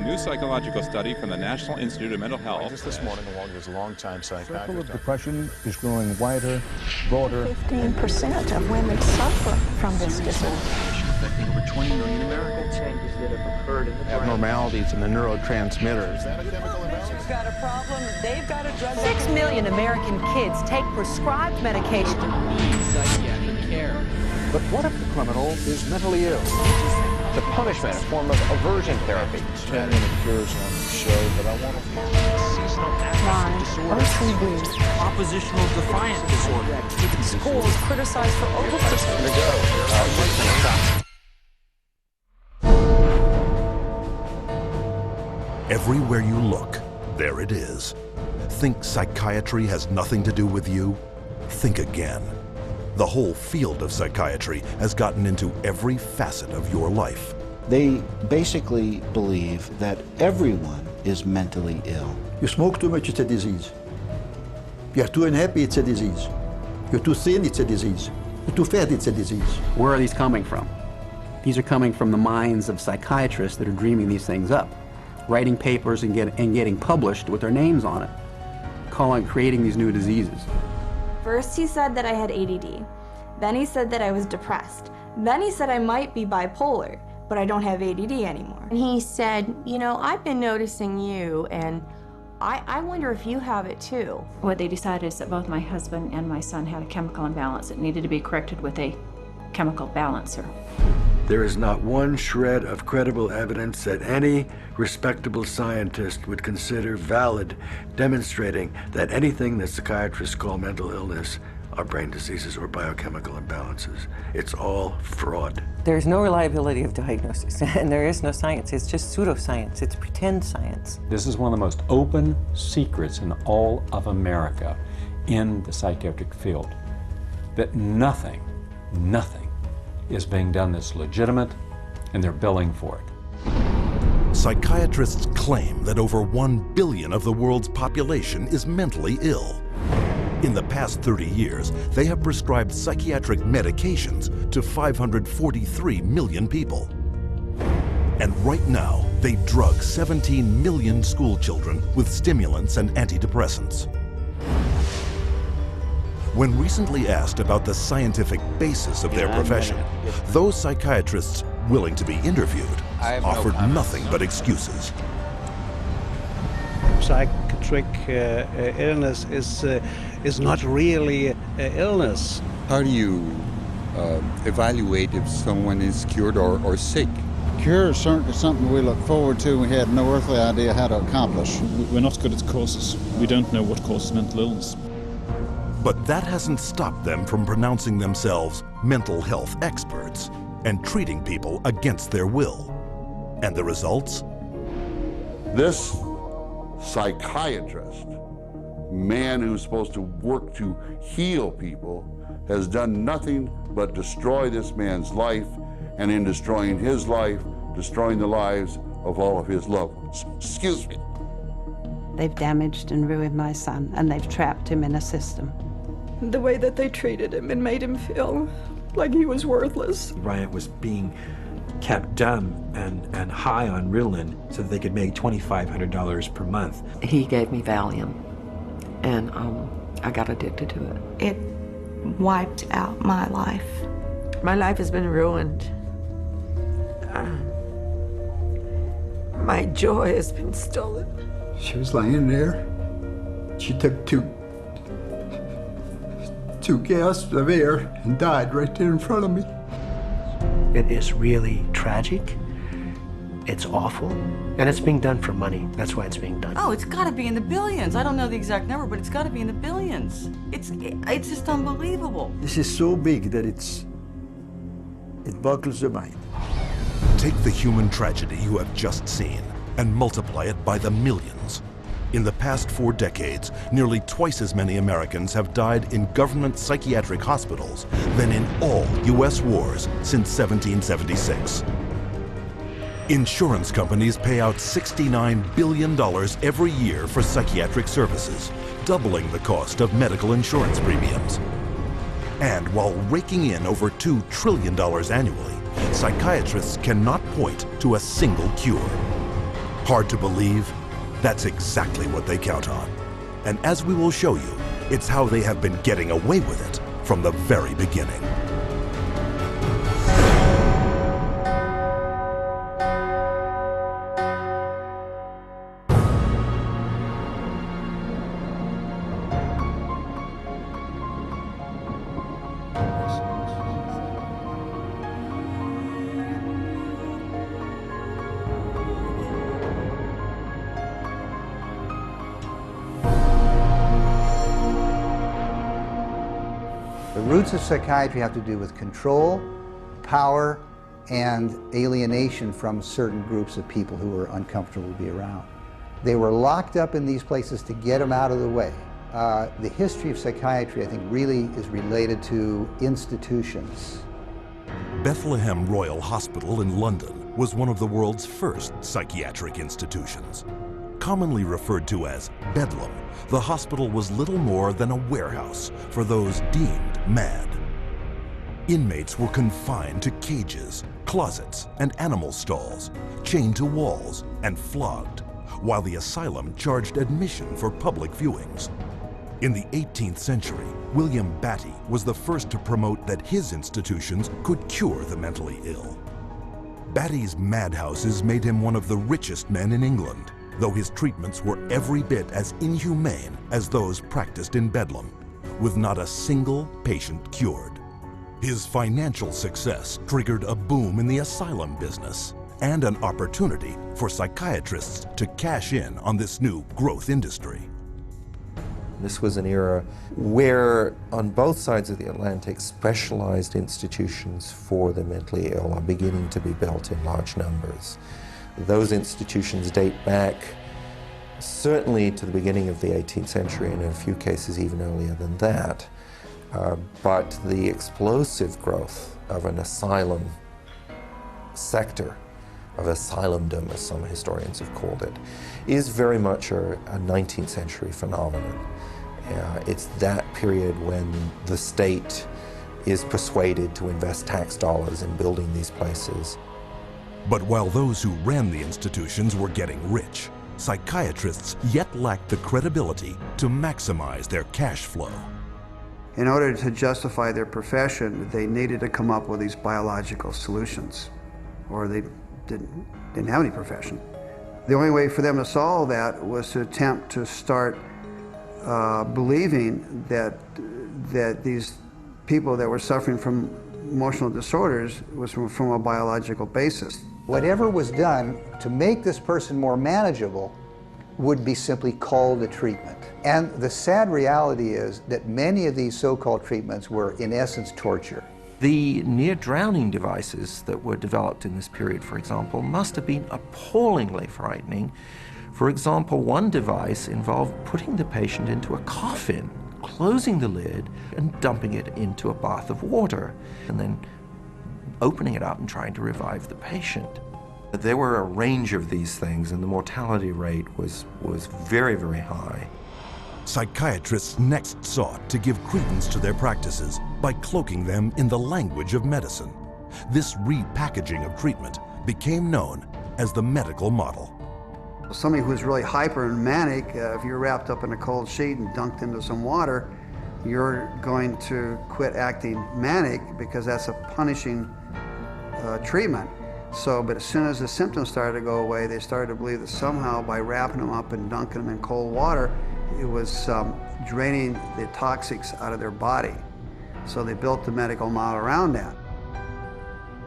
A new psychological study from the National Institute of Mental Health. Just this morning, along with his longtime psychiatrist. The circle of depression is growing wider, broader. 15% of women suffer from this disorder. Affecting over 20 million Americans. Changes that have occurred in the brain. Abnormalities in the neurotransmitters. Is that a chemical imbalance? They've got a problem. They've got a drug. 6 million American kids take prescribed medication. Need psychiatric care. But what if the criminal is mentally ill? The punishment, a form of aversion therapy. Tamerrian appears on the show, but I want to Seasonal affective disorder. Oppositional defiant disorder. Schools criticized for overprotective. Everywhere you look, there it is. Think psychiatry has nothing to do with you? Think again. The whole field of psychiatry has gotten into every facet of your life. They basically believe that everyone is mentally ill. You smoke too much, it's a disease. You're too unhappy, it's a disease. You're too thin, it's a disease. You're too fat, it's a disease. Where are these coming from? These are coming from the minds of psychiatrists that are dreaming these things up, writing papers and getting published with their names on it, creating these new diseases. First he said that I had ADD. Then he said that I was depressed. Then he said I might be bipolar, but I don't have ADD anymore. And he said, you know, I've been noticing you, and I wonder if you have it too. What they decided is that both my husband and my son had a chemical imbalance that needed to be corrected with a chemical balancer. There is not one shred of credible evidence that any respectable scientist would consider valid, demonstrating that anything that psychiatrists call mental illness are brain diseases or biochemical imbalances. It's all fraud. There's no reliability of diagnosis, and there is no science. It's just pseudoscience. It's pretend science. This is one of the most open secrets in all of America in the psychiatric field, that nothing is being done that's legitimate, and they're billing for it. Psychiatrists claim that over 1 billion of the world's population is mentally ill. In the past 30 years, they have prescribed psychiatric medications to 543 million people. And right now, they drug 17 million school children with stimulants and antidepressants. When recently asked about the scientific basis of their profession, those psychiatrists willing to be interviewed offered nothing but excuses. Psychiatric illness is not really illness. How do you evaluate if someone is cured or sick? Cure is certainly something we look forward to. We had no earthly idea how to accomplish. We're not good at causes. We don't know what causes mental illness. But that hasn't stopped them from pronouncing themselves mental health experts and treating people against their will. And the results? This psychiatrist, man who's supposed to work to heal people, has done nothing but destroy this man's life, and in destroying his life, destroying the lives of all of his loved ones. Excuse me. They've damaged and ruined my son, and they've trapped him in a system. The way that they treated him, it made him feel like he was worthless. Ryan was being kept dumb and high on Ritalin so that they could make $2,500 per month. He gave me Valium, and I got addicted to it. It wiped out my life. My life has been ruined. My joy has been stolen. She was lying there. She took two gasps of air and died right there in front of me. It is really tragic. It's awful. And it's being done for money. That's why it's being done. Oh, it's got to be in the billions. I don't know the exact number, but it's got to be in the billions. It's just unbelievable. This is so big that it boggles the mind. Take the human tragedy you have just seen and multiply it by the millions. In the past 4 decades, nearly twice as many Americans have died in government psychiatric hospitals than in all U.S. wars since 1776. Insurance companies pay out $69 billion every year for psychiatric services, doubling the cost of medical insurance premiums. And while raking in over $2 trillion annually, psychiatrists cannot point to a single cure. Hard to believe? That's exactly what they count on. And as we will show you, it's how they have been getting away with it from the very beginning. The roots of psychiatry have to do with control, power, and alienation from certain groups of people who were uncomfortable to be around. They were locked up in these places to get them out of the way. The history of psychiatry, I think, really is related to institutions. Bethlehem Royal Hospital in London was one of the world's first psychiatric institutions. Commonly referred to as Bedlam, the hospital was little more than a warehouse for those deemed mad. Inmates were confined to cages, closets, and animal stalls, chained to walls and flogged, while the asylum charged admission for public viewings. In the 18th century, William Batty was the first to promote that his institutions could cure the mentally ill. Batty's madhouses made him one of the richest men in England, though his treatments were every bit as inhumane as those practiced in Bedlam, with not a single patient cured. His financial success triggered a boom in the asylum business and an opportunity for psychiatrists to cash in on this new growth industry. This was an era where, on both sides of the Atlantic, specialized institutions for the mentally ill are beginning to be built in large numbers. Those institutions date back certainly to the beginning of the 18th century, and in a few cases even earlier than that. But the explosive growth of an asylum sector, of asylumdom, as some historians have called it, is very much a 19th century phenomenon. It's that period when the state is persuaded to invest tax dollars in building these places. But while those who ran the institutions were getting rich, psychiatrists yet lacked the credibility to maximize their cash flow. In order to justify their profession, they needed to come up with these biological solutions, or they didn't have any profession. The only way for them to solve that was to attempt to start believing that these people that were suffering from emotional disorders was from a biological basis. Whatever was done to make this person more manageable would be simply called a treatment. And the sad reality is that many of these so-called treatments were, in essence, torture. The near-drowning devices that were developed in this period, for example, must have been appallingly frightening. For example, one device involved putting the patient into a coffin, closing the lid, and dumping it into a bath of water, and then opening it up and trying to revive the patient. There were a range of these things, and the mortality rate was very, very high. Psychiatrists next sought to give credence to their practices by cloaking them in the language of medicine. This repackaging of treatment became known as the medical model. Somebody who's really hyper and manic, if you're wrapped up in a cold sheet and dunked into some water, you're going to quit acting manic because that's a punishing treatment. But as soon as the symptoms started to go away, they started to believe that somehow by wrapping them up and dunking them in cold water, it was draining the toxics out of their body. So they built the medical model around that.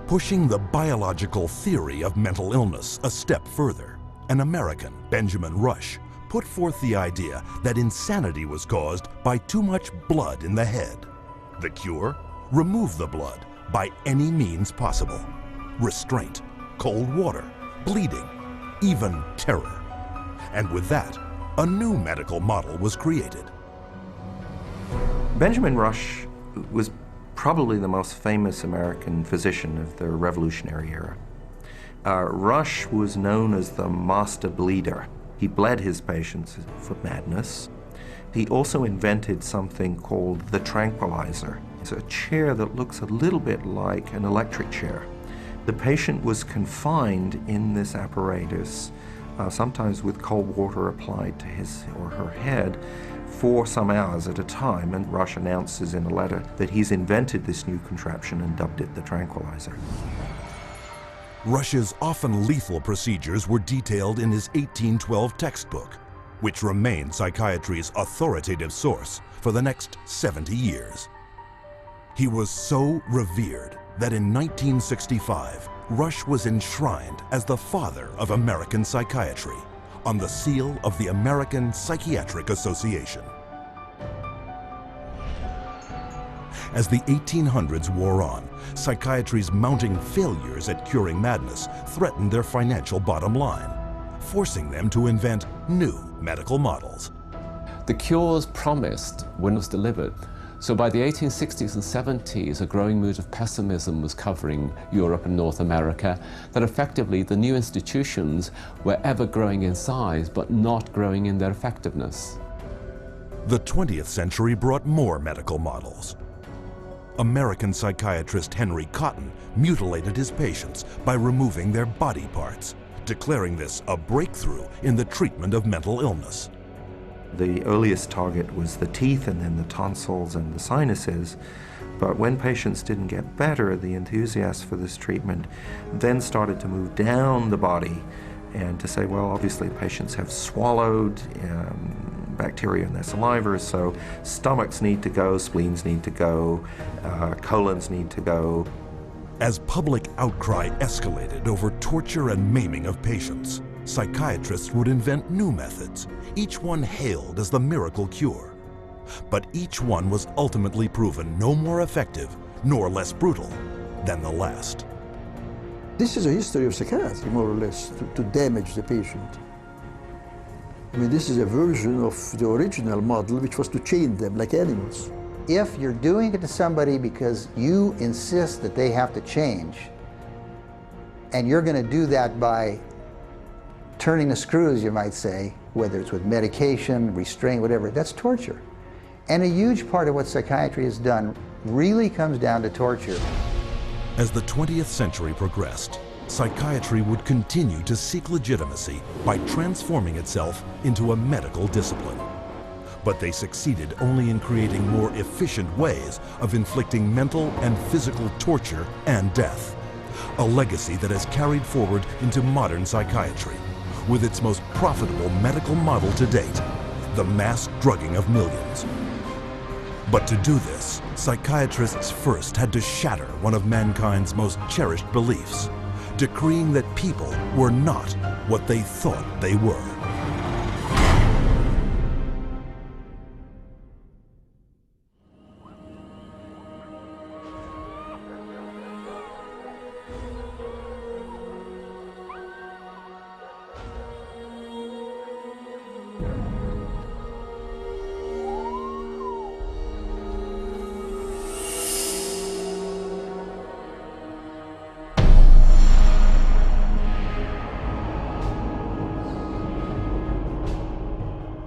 Pushing the biological theory of mental illness a step further, an American, Benjamin Rush, put forth the idea that insanity was caused by too much blood in the head. The cure? Remove the blood by any means possible. Restraint, cold water, bleeding, even terror. And with that, a new medical model was created. Benjamin Rush was probably the most famous American physician of the Revolutionary era. Rush was known as the master bleeder. He bled his patients for madness. He also invented something called the tranquilizer. It's a chair that looks a little bit like an electric chair. The patient was confined in this apparatus sometimes with cold water applied to his or her head, for some hours at a time, and Rush announces in a letter that he's invented this new contraption and dubbed it the tranquilizer. Rush's often lethal procedures were detailed in his 1812 textbook, which remained psychiatry's authoritative source for the next 70 years. He was so revered that in 1965, Rush was enshrined as the father of American psychiatry on the seal of the American Psychiatric Association. As the 1800s wore on, psychiatry's mounting failures at curing madness threatened their financial bottom line, forcing them to invent new medical models. The cures promised when it was delivered. So by the 1860s and 70s, a growing mood of pessimism was covering Europe and North America, that effectively the new institutions were ever growing in size, but not growing in their effectiveness. The 20th century brought more medical models. American psychiatrist Henry Cotton mutilated his patients by removing their body parts, declaring this a breakthrough in the treatment of mental illness. The earliest target was the teeth and then the tonsils and the sinuses. But when patients didn't get better, the enthusiasts for this treatment then started to move down the body and to say, well, obviously patients have swallowed bacteria in their saliva, so stomachs need to go, spleens need to go, colons need to go. As public outcry escalated over torture and maiming of patients, psychiatrists would invent new methods, each one hailed as the miracle cure. But each one was ultimately proven no more effective nor less brutal than the last. This is a history of psychiatry, more or less, to damage the patient. I mean, this is a version of the original model, which was to chain them like animals. If you're doing it to somebody because you insist that they have to change, and you're going to do that by turning the screws, you might say, whether it's with medication, restraint, whatever, that's torture. And a huge part of what psychiatry has done really comes down to torture. As the 20th century progressed, psychiatry would continue to seek legitimacy by transforming itself into a medical discipline. But they succeeded only in creating more efficient ways of inflicting mental and physical torture and death, a legacy that has carried forward into modern psychiatry, with its most profitable medical model to date, the mass drugging of millions. But to do this, psychiatrists first had to shatter one of mankind's most cherished beliefs, decreeing that people were not what they thought they were.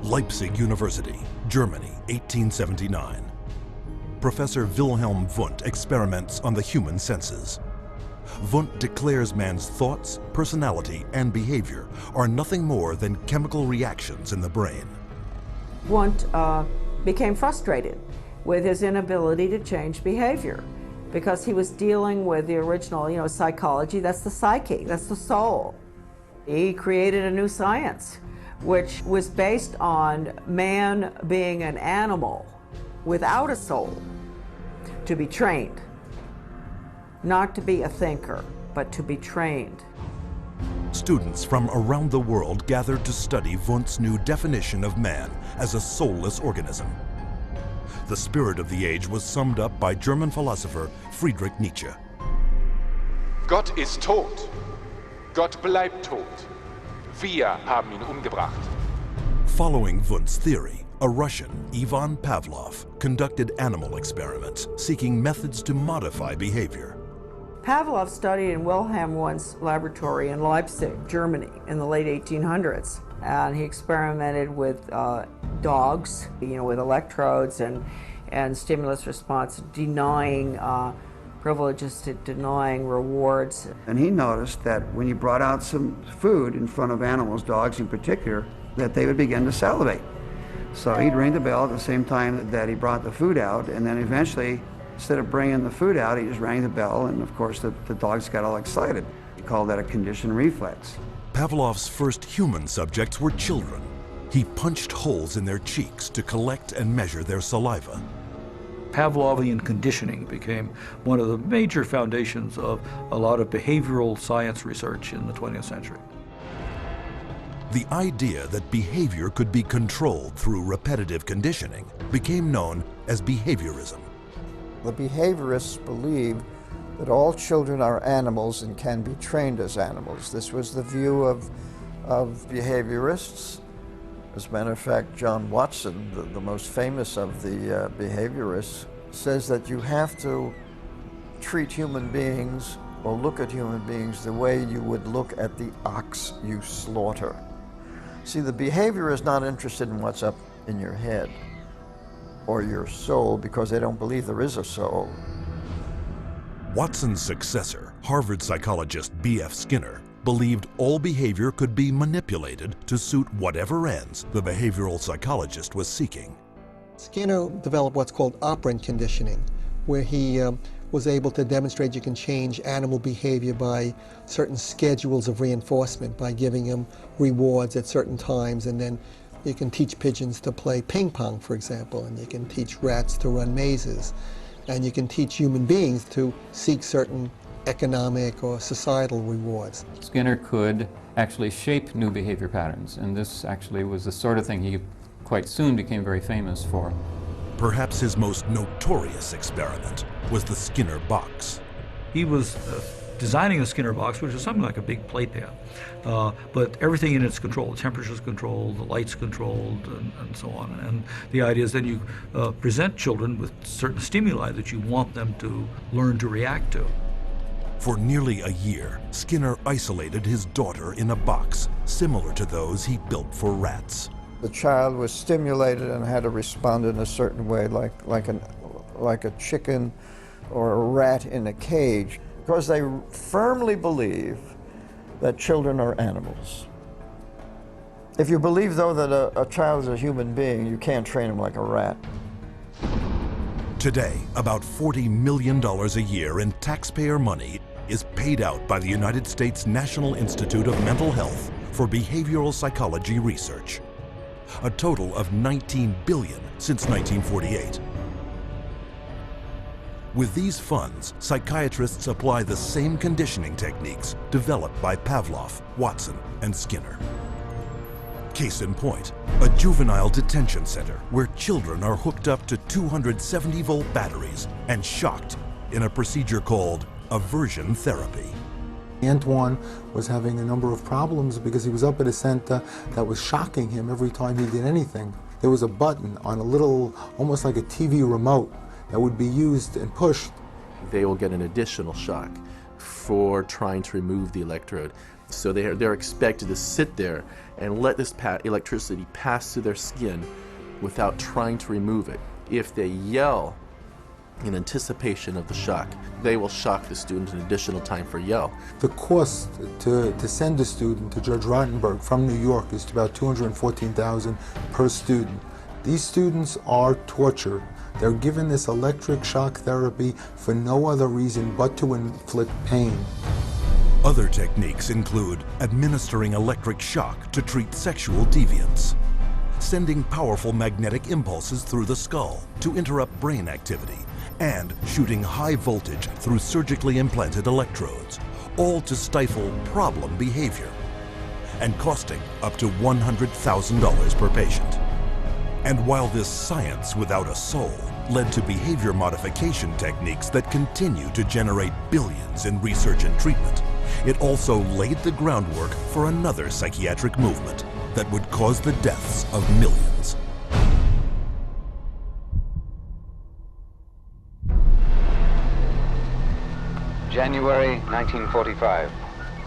Leipzig University, Germany, 1879. Professor Wilhelm Wundt experiments on the human senses. Wundt declares man's thoughts, personality, and behavior are nothing more than chemical reactions in the brain. Wundt became frustrated with his inability to change behavior because he was dealing with the original, psychology. That's the psyche, that's the soul. He created a new science, which was based on man being an animal without a soul, to be trained. Not to be a thinker, but to be trained. Students from around the world gathered to study Wundt's new definition of man as a soulless organism. The spirit of the age was summed up by German philosopher Friedrich Nietzsche. Gott ist tot. Gott bleibt tot. Wir haben ihn umgebracht. Following Wundt's theory, a Russian, Ivan Pavlov, conducted animal experiments seeking methods to modify behavior. Pavlov studied in Wilhelm Wundt's laboratory in Leipzig, Germany, in the late 1800s. And he experimented with dogs, with electrodes and stimulus response, denying privileges to denying rewards. And he noticed that when you brought out some food in front of animals, dogs in particular, that they would begin to salivate. So he'd ring the bell at the same time that he brought the food out, and then eventually, instead of bringing the food out, he just rang the bell, and of course the dogs got all excited. He called that a conditioned reflex. Pavlov's first human subjects were children. He punched holes in their cheeks to collect and measure their saliva. Pavlovian conditioning became one of the major foundations of a lot of behavioral science research in the 20th century. The idea that behavior could be controlled through repetitive conditioning became known as behaviorism. The behaviorists believed that all children are animals and can be trained as animals. This was the view of behaviorists. As a matter of fact, John Watson, the most famous of the behaviorists, says that you have to treat human beings or look at human beings the way you would look at the ox you slaughter. See, the behavior is not interested in what's up in your head or your soul because they don't believe there is a soul. Watson's successor, Harvard psychologist B.F. Skinner, believed all behavior could be manipulated to suit whatever ends the behavioral psychologist was seeking. Skinner developed what's called operant conditioning, where he was able to demonstrate you can change animal behavior by certain schedules of reinforcement, by giving them rewards at certain times, and then you can teach pigeons to play ping pong, for example, and you can teach rats to run mazes, and you can teach human beings to seek certain economic or societal rewards. Skinner could actually shape new behavior patterns, and this actually was the sort of thing he quite soon became very famous for. Perhaps his most notorious experiment was the Skinner box. He was designing a Skinner box, which is something like a big playpen, but everything in it's controlled. The temperature's controlled, the light's controlled, and so on. And the idea is then you present children with certain stimuli that you want them to learn to react to. For nearly a year, Skinner isolated his daughter in a box similar to those he built for rats. The child was stimulated and had to respond in a certain way, like a chicken or a rat in a cage, because they firmly believe that children are animals. If you believe, though, that a child is a human being, you can't train him like a rat. Today, about $40 million a year in taxpayer money is paid out by the United States National Institute of Mental Health for behavioral psychology research. A total of $19 billion since 1948. With these funds, psychiatrists apply the same conditioning techniques developed by Pavlov, Watson, and Skinner. Case in point, a juvenile detention center where children are hooked up to 270-volt batteries and shocked in a procedure called aversion therapy. Antoine was having a number of problems because he was up at a center that was shocking him every time he did anything. There was a button on a little, almost like a TV remote, that would be used and pushed. They will get an additional shock for trying to remove the electrode. So they're expected to sit there and let this electricity pass through their skin without trying to remove it. If they yell in anticipation of the shock, they will shock the student an additional time for yell. The cost to send a student to Judge Rottenberg from New York is about $214,000 per student. These students are tortured. They're given this electric shock therapy for no other reason but to inflict pain. Other techniques include administering electric shock to treat sexual deviance, sending powerful magnetic impulses through the skull to interrupt brain activity, and shooting high voltage through surgically implanted electrodes, all to stifle problem behavior, and costing up to $100,000 per patient. And while this science without a soul led to behavior modification techniques that continue to generate billions in research and treatment, it also laid the groundwork for another psychiatric movement that would cause the deaths of millions. January 1945.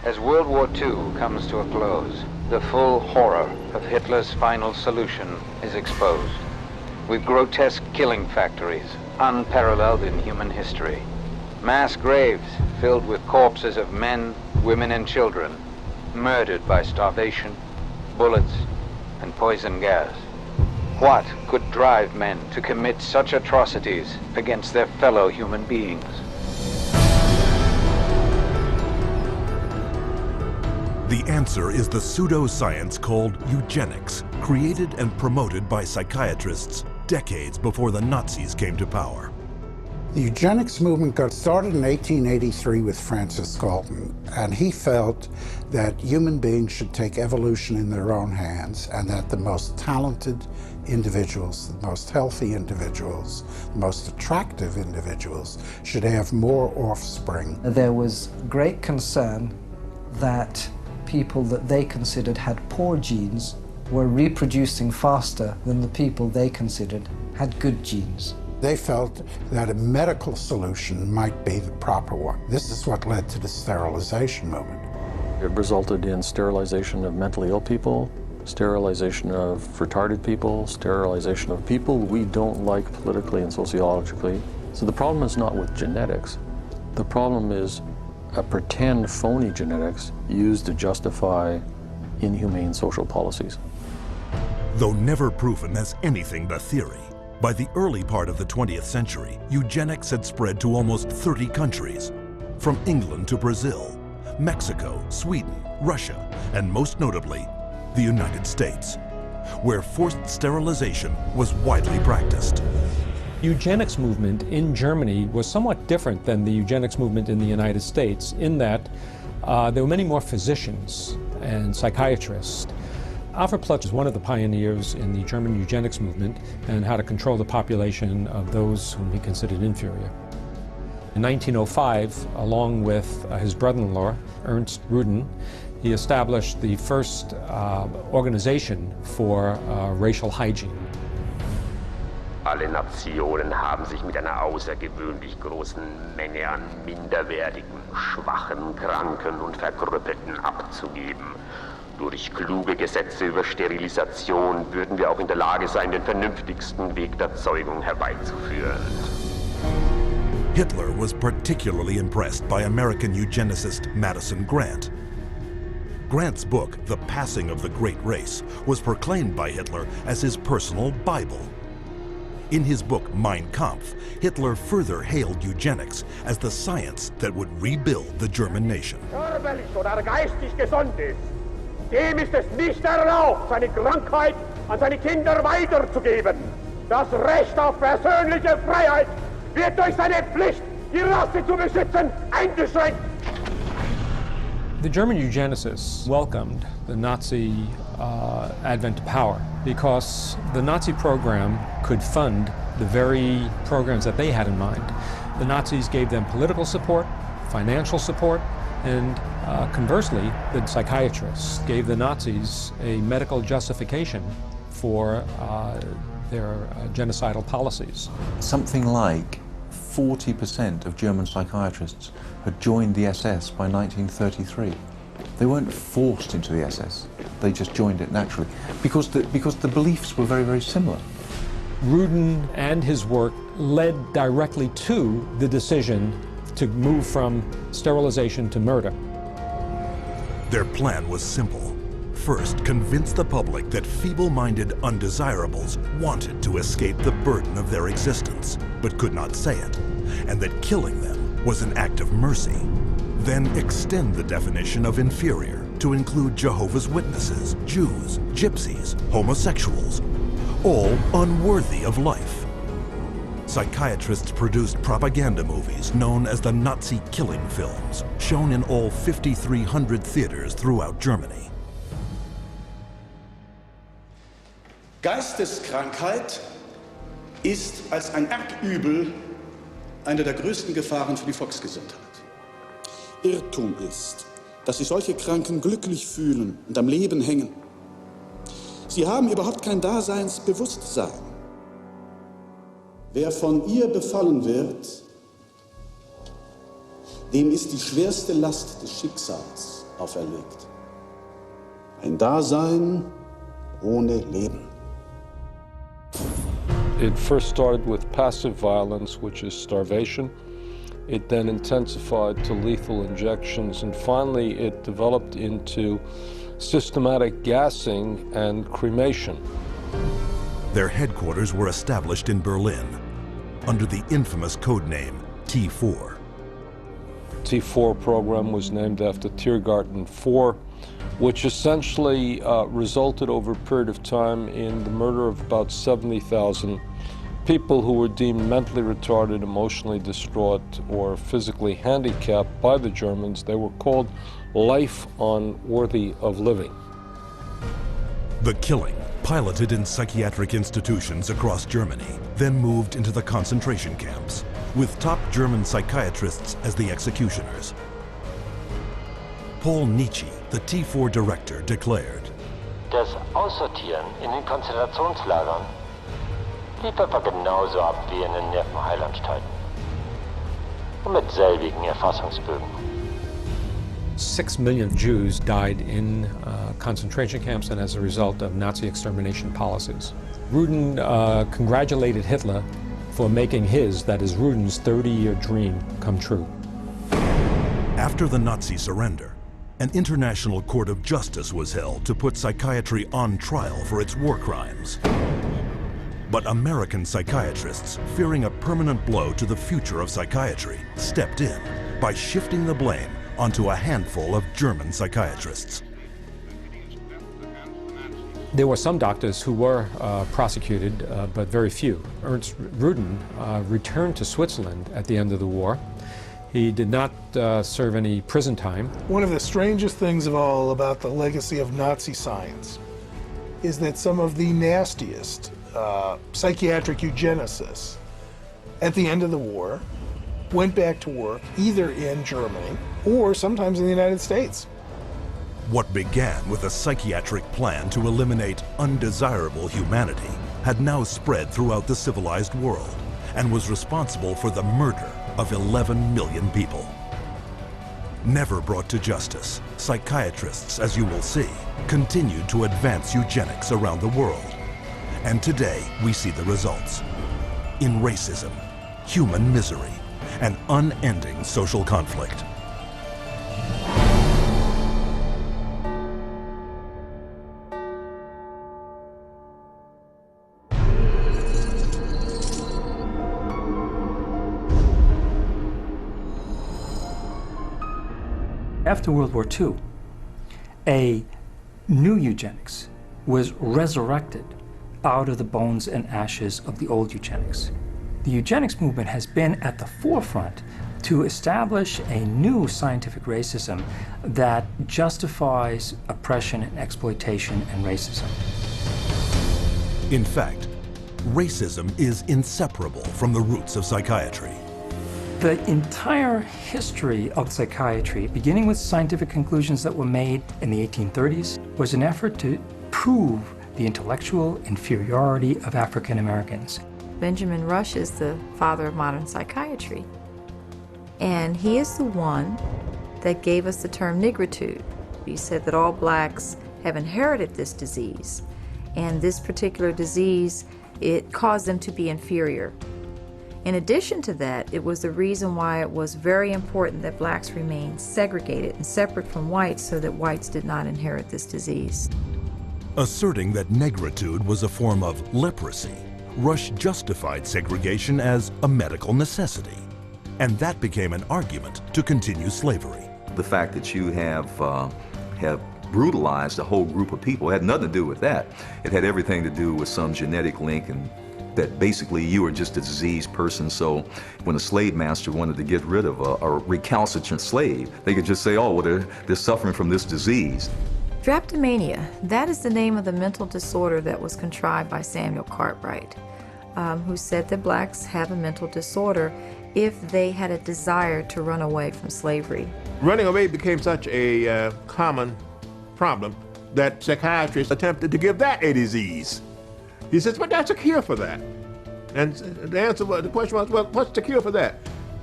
As World War II comes to a close, the full horror of Hitler's final solution is exposed, with grotesque killing factories unparalleled in human history. Mass graves filled with corpses of men, women, and children, murdered by starvation, bullets, and poison gas. What could drive men to commit such atrocities against their fellow human beings? The answer is the pseudoscience called eugenics, created and promoted by psychiatrists decades before the Nazis came to power. The eugenics movement got started in 1883 with Francis Galton, and he felt that human beings should take evolution in their own hands, and that the most talented individuals, the most healthy individuals, the most attractive individuals should have more offspring. There was great concern that people that they considered had poor genes were reproducing faster than the people they considered had good genes. They felt that a medical solution might be the proper one. This is what led to the sterilization movement. It resulted in sterilization of mentally ill people, sterilization of retarded people, sterilization of people we don't like politically and sociologically. So the problem is not with genetics. The problem is a pretend phony genetics used to justify inhumane social policies. Though never proven as anything but theory, by the early part of the 20th century, eugenics had spread to almost 30 countries, from England to Brazil, Mexico, Sweden, Russia, and most notably, the United States, where forced sterilization was widely practiced. Eugenics movement in Germany was somewhat different than the eugenics movement in the United States in that there were many more physicians and psychiatrists. Alfred Plutz is one of the pioneers in the German eugenics movement and how to control the population of those whom he considered inferior. In 1905, along with his brother-in-law, Ernst Rudin, he established the first organization for racial hygiene. Alle Nationen haben sich mit einer außergewöhnlich großen Menge an minderwertigen, schwachen, kranken und Verkrüppelten abzugeben. Durch kluge Gesetze über Sterilisation würden wir auch in der Lage sein, den vernünftigsten Weg der Zeugung herbeizuführen. Hitler was particularly impressed by American eugenicist Madison Grant. Grant's book, The Passing of the Great Race, was proclaimed by Hitler as his personal Bible. In his book, Mein Kampf, Hitler further hailed eugenics as the science that would rebuild the German nation. Körperlich oder geistig gesund ist, dem ist es nicht erlaubt, seine Krankheit an seine Kinder weiterzugeben. Das Recht auf persönliche Freiheit wird durch seine Pflicht, die Rasse zu beschützen, eingeschränkt. The German eugenicists welcomed the Nazi advent to power because the Nazi program could fund the very programs that they had in mind. The Nazis gave them political support, financial support, and conversely, the psychiatrists gave the Nazis a medical justification for their genocidal policies. Something like 40% of German psychiatrists had joined the SS by 1933. They weren't forced into the SS, they just joined it naturally, because the beliefs were very, very similar. Rudin and his work led directly to the decision to move from sterilization to murder. Their plan was simple. First, convince the public that feeble-minded undesirables wanted to escape the burden of their existence, but could not say it, and that killing them was an act of mercy. Then extend the definition of inferior to include Jehovah's Witnesses, Jews, gypsies, homosexuals, all unworthy of life. Psychiatrists produced propaganda movies known as the Nazi killing films, shown in all 5,300 theaters throughout Germany. Geisteskrankheit ist als ein Erbübel eine der größten Gefahren für die Volksgesundheit. Irrtum ist, dass sich solche Kranken glücklich fühlen und am Leben hängen. Sie haben überhaupt kein Daseinsbewusstsein. Wer von ihr befallen wird, dem ist die schwerste Last des Schicksals auferlegt. Ein Dasein ohne Leben. It first started with passive violence, which is starvation, It then intensified to lethal injections, and finally it developed into systematic gassing and cremation. Their headquarters were established in Berlin under the infamous code name T4. T4 program was named after Tiergarten 4, which essentially resulted over a period of time in the murder of about 70,000 people who were deemed mentally retarded, emotionally distraught, or physically handicapped by the Germans. They were called life unworthy of living. The killing, piloted in psychiatric institutions across Germany, then moved into the concentration camps, with top German psychiatrists as the executioners. Paul Nietzsche, the T4 director, declared, Das Aussortieren in den Konzentrationslagern lief etwa genauso ab wie in den Nervenheilanstalten. Und mit selbigen Erfassungsbögen. 6 million Jews died in concentration camps and as a result of Nazi extermination policies. Rudin congratulated Hitler for making his, that is Rudin's, 30-year dream come true. After the Nazi surrender, an international court of justice was held to put psychiatry on trial for its war crimes. But American psychiatrists, fearing a permanent blow to the future of psychiatry, stepped in by shifting the blame onto a handful of German psychiatrists. There were some doctors who were prosecuted, but very few. Ernst Rudin returned to Switzerland at the end of the war. He did not serve any prison time. One of the strangest things of all about the legacy of Nazi science is that some of the nastiest psychiatric eugenicists at the end of the war went back to work either in Germany or sometimes in the United States. What began with a psychiatric plan to eliminate undesirable humanity had now spread throughout the civilized world and was responsible for the murder of 11 million people. Never brought to justice, psychiatrists, as you will see, continued to advance eugenics around the world. And today, we see the results. In racism, human misery, and unending social conflict. After World War II, a new eugenics was resurrected out of the bones and ashes of the old eugenics. The eugenics movement has been at the forefront to establish a new scientific racism that justifies oppression and exploitation and racism. In fact, racism is inseparable from the roots of psychiatry. The entire history of psychiatry, beginning with scientific conclusions that were made in the 1830s, was an effort to prove the intellectual inferiority of African Americans. Benjamin Rush is the father of modern psychiatry. And he is the one that gave us the term nigritude. He said that all blacks have inherited this disease. And this particular disease, it caused them to be inferior. In addition to that, it was the reason why it was very important that blacks remain segregated and separate from whites so that whites did not inherit this disease. Asserting that negritude was a form of leprosy, Rush justified segregation as a medical necessity. And that became an argument to continue slavery. The fact that you have brutalized a whole group of people had nothing to do with that. It had everything to do with some genetic link, and that basically you were just a diseased person. So when a slave master wanted to get rid of a recalcitrant slave, they could just say, oh, well, they're suffering from this disease. Drapetomania, that is the name of the mental disorder that was contrived by Samuel Cartwright, who said that blacks have a mental disorder if they had a desire to run away from slavery. Running away became such a common problem that psychiatrists attempted to give that a disease. He says, but that's a cure for that. And the question was, well, what's the cure for that?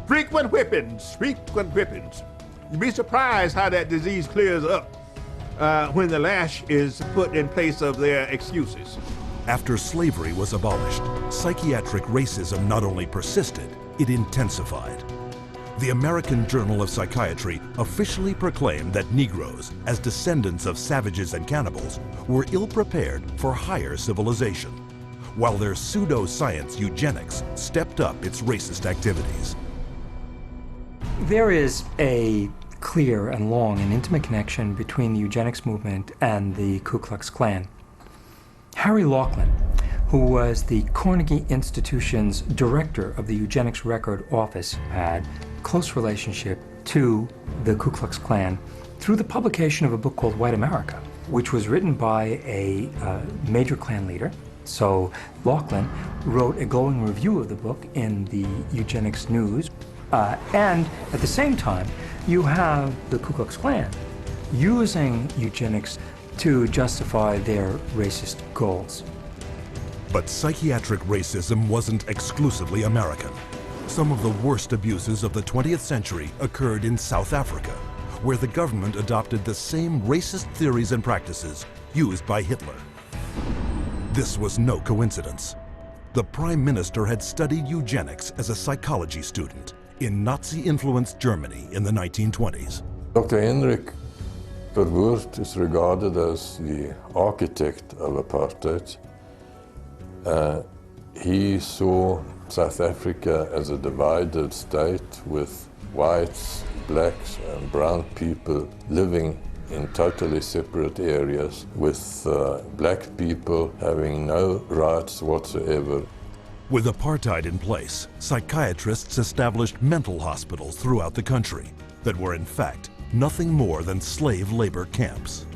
Frequent whippings, frequent whippings. You'd be surprised how that disease clears up when the lash is put in place of their excuses. After slavery was abolished, psychiatric racism not only persisted, it intensified. the American Journal of Psychiatry officially proclaimed that Negroes, as descendants of savages and cannibals, were ill-prepared for higher civilization, while their pseudo-science eugenics stepped up its racist activities. There is a clear and long and intimate connection between the eugenics movement and the Ku Klux Klan. Harry Laughlin, who was the Carnegie Institution's director of the Eugenics Record Office, had a close relationship to the Ku Klux Klan through the publication of a book called White America, which was written by a major Klan leader. So Laughlin wrote a glowing review of the book in the Eugenics News. And at the same time, you have the Ku Klux Klan using eugenics to justify their racist goals. But psychiatric racism wasn't exclusively American. Some of the worst abuses of the 20th century occurred in South Africa, where the government adopted the same racist theories and practices used by Hitler. This was no coincidence. The Prime Minister had studied eugenics as a psychology student in Nazi-influenced Germany in the 1920s. Dr. Hendrik Verwoerd is regarded as the architect of apartheid. He saw South Africa as a divided state with whites, blacks and brown people living in totally separate areas, with black people having no rights whatsoever. With apartheid in place, psychiatrists established mental hospitals throughout the country that were in fact nothing more than slave labor camps.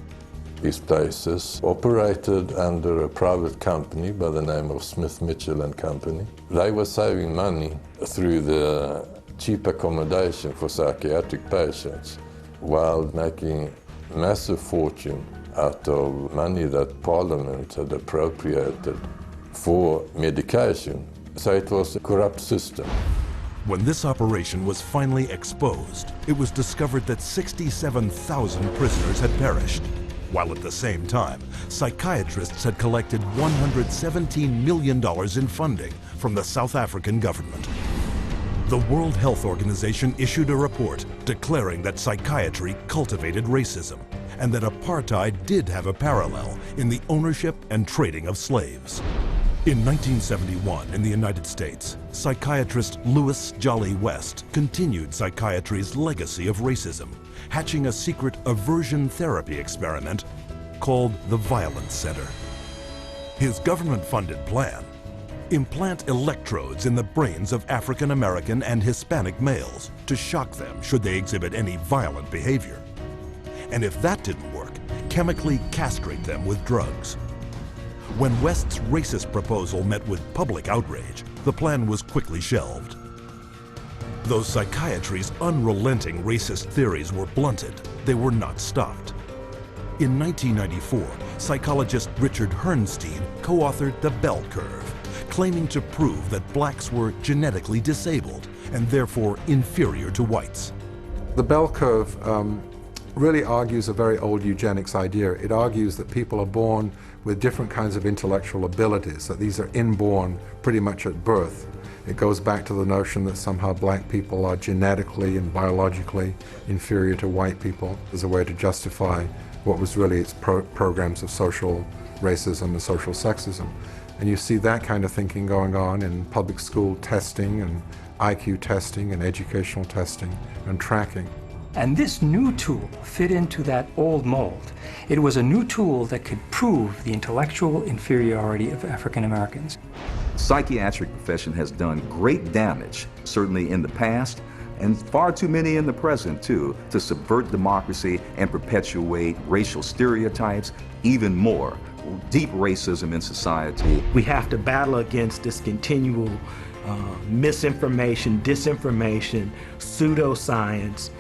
These places operated under a private company by the name of Smith, Mitchell and Company. They were saving money through the cheap accommodation for psychiatric patients while making massive fortune out of money that Parliament had appropriated for medication. So it was a corrupt system. When this operation was finally exposed, it was discovered that 67,000 prisoners had perished, while at the same time, psychiatrists had collected $117 million in funding from the South African government. The World Health Organization issued a report declaring that psychiatry cultivated racism and that apartheid did have a parallel in the ownership and trading of slaves. In 1971, in the United States, psychiatrist Louis Jolly West continued psychiatry's legacy of racism, hatching a secret aversion therapy experiment called the Violence Center. His government-funded plan: implant electrodes in the brains of African American and Hispanic males to shock them should they exhibit any violent behavior. And if that didn't work, chemically castrate them with drugs. When West's racist proposal met with public outrage, the plan was quickly shelved. Though psychiatry's unrelenting racist theories were blunted, they were not stopped. In 1994, psychologist Richard Herrnstein co-authored The Bell Curve, claiming to prove that blacks were genetically disabled and therefore inferior to whites. The Bell Curve really argues a very old eugenics idea. It argues that people are born with different kinds of intellectual abilities, that these are inborn pretty much at birth. It goes back to the notion that somehow black people are genetically and biologically inferior to white people as a way to justify what was really its programs of social racism and social sexism. And you see that kind of thinking going on in public school testing and IQ testing and educational testing and tracking. And this new tool fit into that old mold. It was a new tool that could prove the intellectual inferiority of African Americans. The psychiatric profession has done great damage, certainly in the past, and far too many in the present too, to subvert democracy and perpetuate racial stereotypes, even more, deep racism in society. We have to battle against this continual misinformation, disinformation, pseudoscience.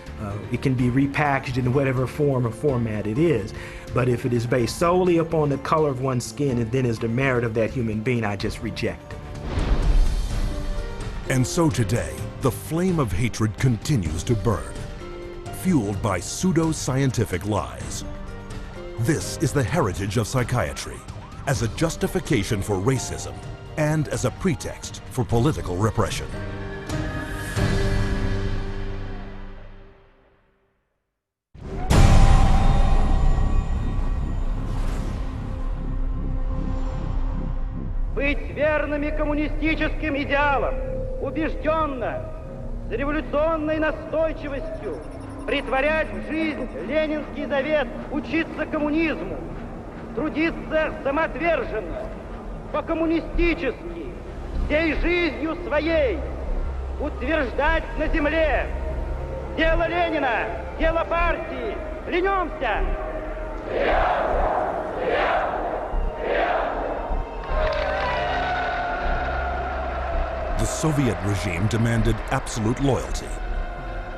It can be repackaged in whatever form or format it is. But if it is based solely upon the color of one's skin and then is the merit of that human being, I just reject it. And so today, the flame of hatred continues to burn, fueled by pseudo-scientific lies. This is the heritage of psychiatry, as a justification for racism and as a pretext for political repression. быть верными коммунистическим идеалам, убежденно, с революционной настойчивостью претворять в жизнь ленинский завет, учиться коммунизму, трудиться самоотверженно, по-коммунистически, всей жизнью своей, утверждать на земле дело Ленина, дело партии. Клянемся! The Soviet regime demanded absolute loyalty.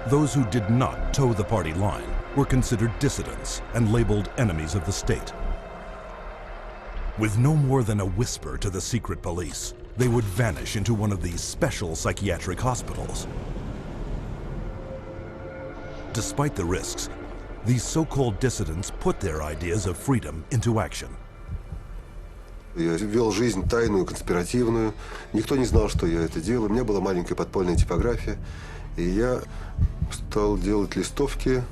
Those who did not toe the party line were considered dissidents and labeled enemies of the state. With no more than a whisper to the secret police, they would vanish into one of these special psychiatric hospitals. Despite the risks, these so-called dissidents put their ideas of freedom into action. Я вел жизнь тайную, конспиративную. Никто не знал, что я это делаю. У меня была маленькая подпольная типография, и я стал делать листовки.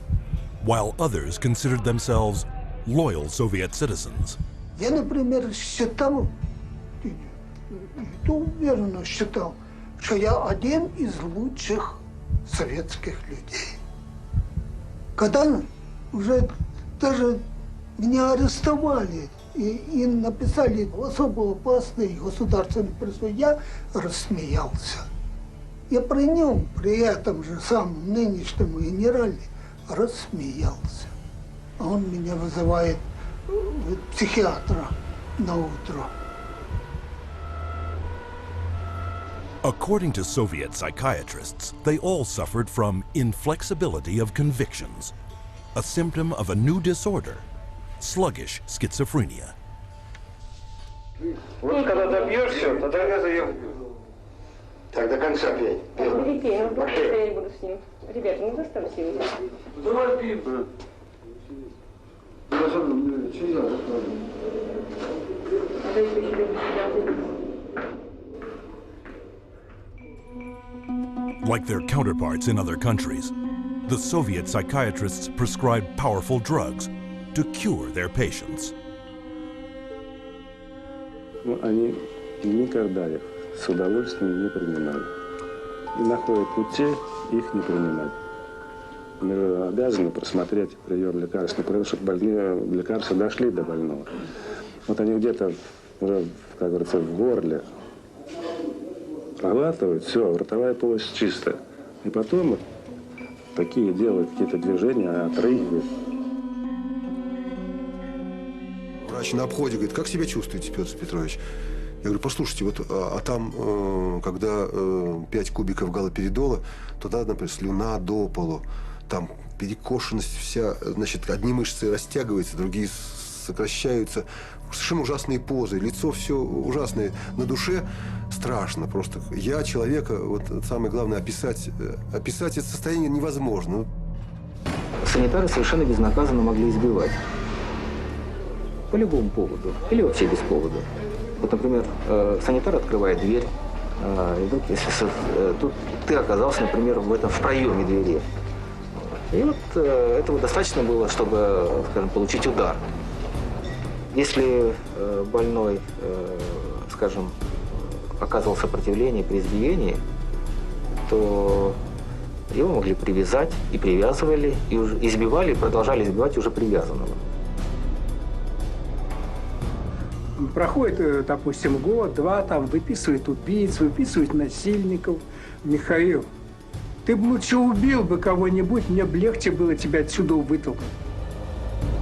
While others considered themselves loyal Soviet citizens. Я, например, считал, уверенно считал, что я один из лучших советских людей. Когда уже даже меня арестовали и написали особо опасный государственный преступление, я рассмеялся. Я при нем, при этом же самом нынешнем генерале, рассмеялся. А он меня вызывает психиатра на утро. According to Soviet psychiatrists, they all suffered from inflexibility of convictions, a symptom of a new disorder, sluggish schizophrenia. Вот когда добьешься, тогда я заем. Так до конца пей. Пей, ну просто я не буду с ним. Ребята, ну заставьте его. Давай пей. Like their counterparts in other countries, the Soviet psychiatrists prescribed powerful drugs to cure their patients. Они никогда их с удовольствием не принимали. И находят пути их не принимать. Мы обязаны просмотреть прием лекарственных продуктов, чтобы больные лекарства дошли до больного. Вот они где-то уже, как говорится, в горле проглатывают, все, ротовая полость чистая. И потом вот такие делают какие-то движения, отрыгивают. Врач на обходе говорит: как себя чувствуете, Петр Петрович? Я говорю: послушайте, вот, там, когда 5 кубиков галоперидола, то надо, например, слюна до полу, там перекошенность вся, значит, одни мышцы растягиваются, другие сокращаются, совершенно ужасные позы, лицо все ужасное, на душе страшно просто. Я человека, вот самое главное, описать это состояние невозможно. Санитары совершенно безнаказанно могли избивать. По любому поводу. Или вообще без повода. Вот, например, санитар открывает дверь, и вдруг, если тут ты оказался, например, в проеме двери. И вот этого достаточно было, чтобы, скажем, получить удар. Если больной, скажем, оказывал сопротивление при избиении, то его могли привязать, и привязывали, и избивали, и продолжали избивать уже привязанного. Проходит, допустим, год-два, там выписывают убийц, выписывают насильников. Михаил, ты бы лучше убил бы кого-нибудь, мне бы легче было тебя отсюда вытолкнуть.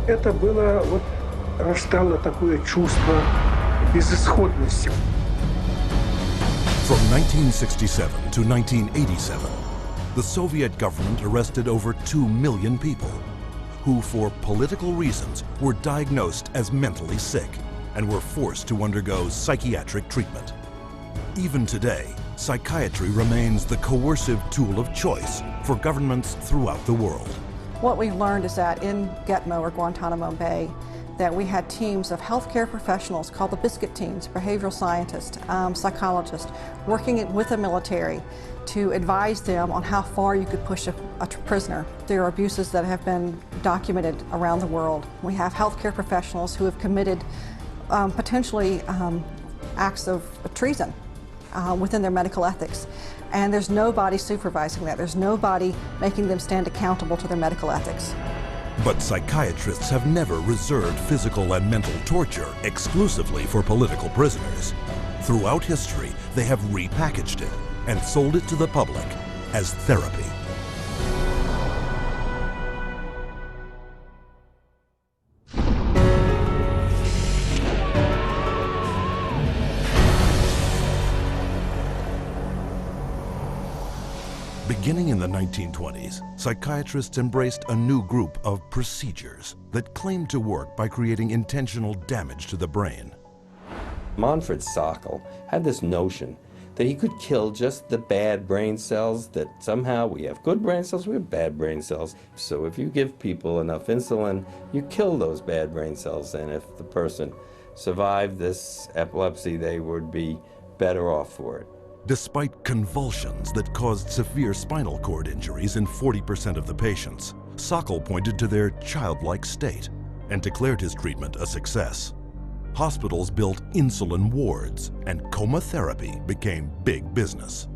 Это было, вот, рождало такое чувство безысходности. From 1967 to 1987, the Soviet government arrested over 2 million people who, for political reasons, were diagnosed as mentally sick and were forced to undergo psychiatric treatment. Even today, psychiatry remains the coercive tool of choice for governments throughout the world. What we've learned is that in Gitmo or Guantanamo Bay, that we had teams of healthcare professionals called the biscuit teams, behavioral scientists, psychologists, working with the military to advise them on how far you could push a prisoner. There are abuses that have been documented around the world. We have healthcare professionals who have committed potentially acts of treason within their medical ethics. And there's nobody supervising that. There's nobody making them stand accountable to their medical ethics. But psychiatrists have never reserved physical and mental torture exclusively for political prisoners. Throughout history, they have repackaged it and sold it to the public as therapy. Beginning in the 1920s, psychiatrists embraced a new group of procedures that claimed to work by creating intentional damage to the brain. Manfred Sokal had this notion that he could kill just the bad brain cells, that somehow we have good brain cells, we have bad brain cells. So if you give people enough insulin, you kill those bad brain cells, and if the person survived this epilepsy, they would be better off for it. Despite convulsions that caused severe spinal cord injuries in 40% of the patients, Sokal pointed to their childlike state and declared his treatment a success. Hospitals built insulin wards, and coma therapy became big business.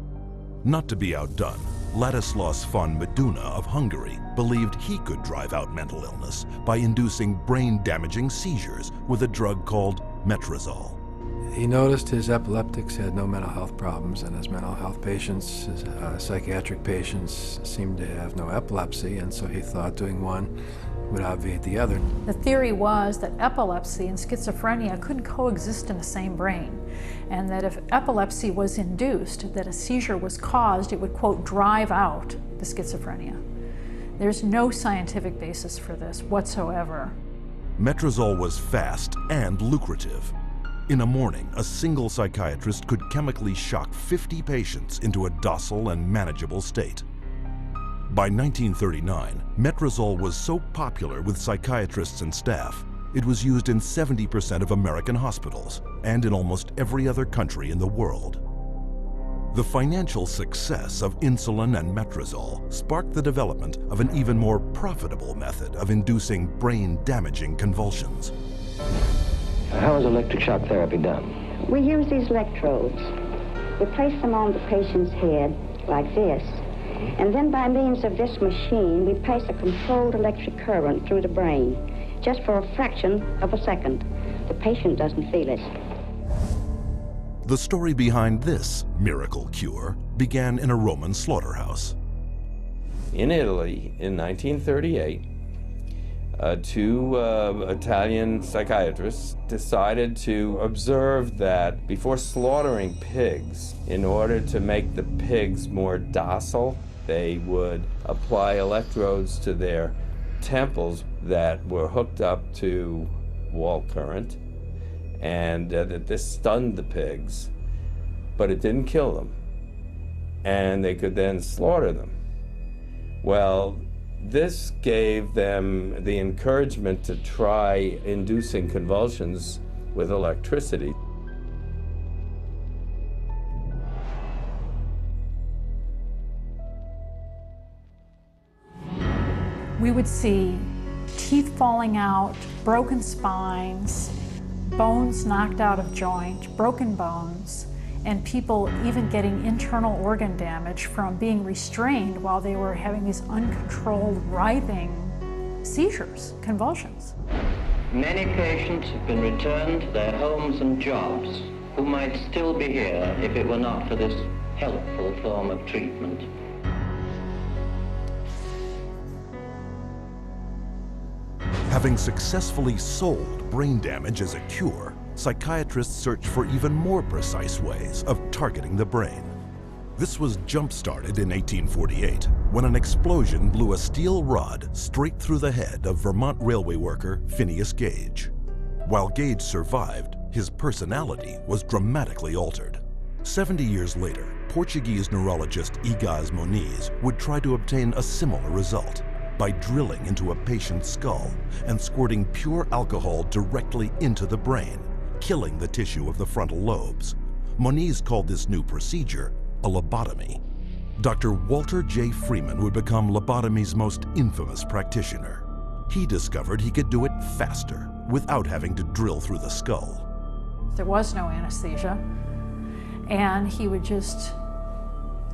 Not to be outdone, Ladislaus von Meduna of Hungary believed he could drive out mental illness by inducing brain-damaging seizures with a drug called metrazole. He noticed his epileptics had no mental health problems, and his mental health patients, his psychiatric patients, seemed to have no epilepsy, and so he thought doing one would obviate the other. The theory was that epilepsy and schizophrenia couldn't coexist in the same brain, and that if epilepsy was induced, that a seizure was caused, it would, quote, drive out the schizophrenia. There's no scientific basis for this whatsoever. Metrazole was fast and lucrative. In a morning, a single psychiatrist could chemically shock 50 patients into a docile and manageable state. By 1939, metrazole was so popular with psychiatrists and staff, it was used in 70% of American hospitals and in almost every other country in the world. The financial success of insulin and metrazole sparked the development of an even more profitable method of inducing brain-damaging convulsions. How is electric shock therapy done? We use these electrodes. We place them on the patient's head like this, and then by means of this machine, we pass a controlled electric current through the brain, just for a fraction of a second. The patient doesn't feel it. The story behind this miracle cure began in a Roman slaughterhouse. In Italy, in 1938, two Italian psychiatrists decided to observe that before slaughtering pigs, in order to make the pigs more docile, they would apply electrodes to their temples that were hooked up to wall current, and that this stunned the pigs, but it didn't kill them, and they could then slaughter them. Well, this gave them the encouragement to try inducing convulsions with electricity. We would see teeth falling out, broken spines, bones knocked out of joint, broken bones, and people even getting internal organ damage from being restrained while they were having these uncontrolled writhing seizures, convulsions. Many patients have been returned to their homes and jobs who might still be here if it were not for this helpful form of treatment. Having successfully sold brain damage as a cure, psychiatrists searched for even more precise ways of targeting the brain. This was jump-started in 1848 when an explosion blew a steel rod straight through the head of Vermont railway worker Phineas Gage. While Gage survived, his personality was dramatically altered. 70 years later, Portuguese neurologist Igaz Moniz would try to obtain a similar result by drilling into a patient's skull and squirting pure alcohol directly into the brain, killing the tissue of the frontal lobes. Moniz called this new procedure a lobotomy. Dr. Walter J. Freeman would become lobotomy's most infamous practitioner. He discovered he could do it faster without having to drill through the skull. There was no anesthesia. And he would just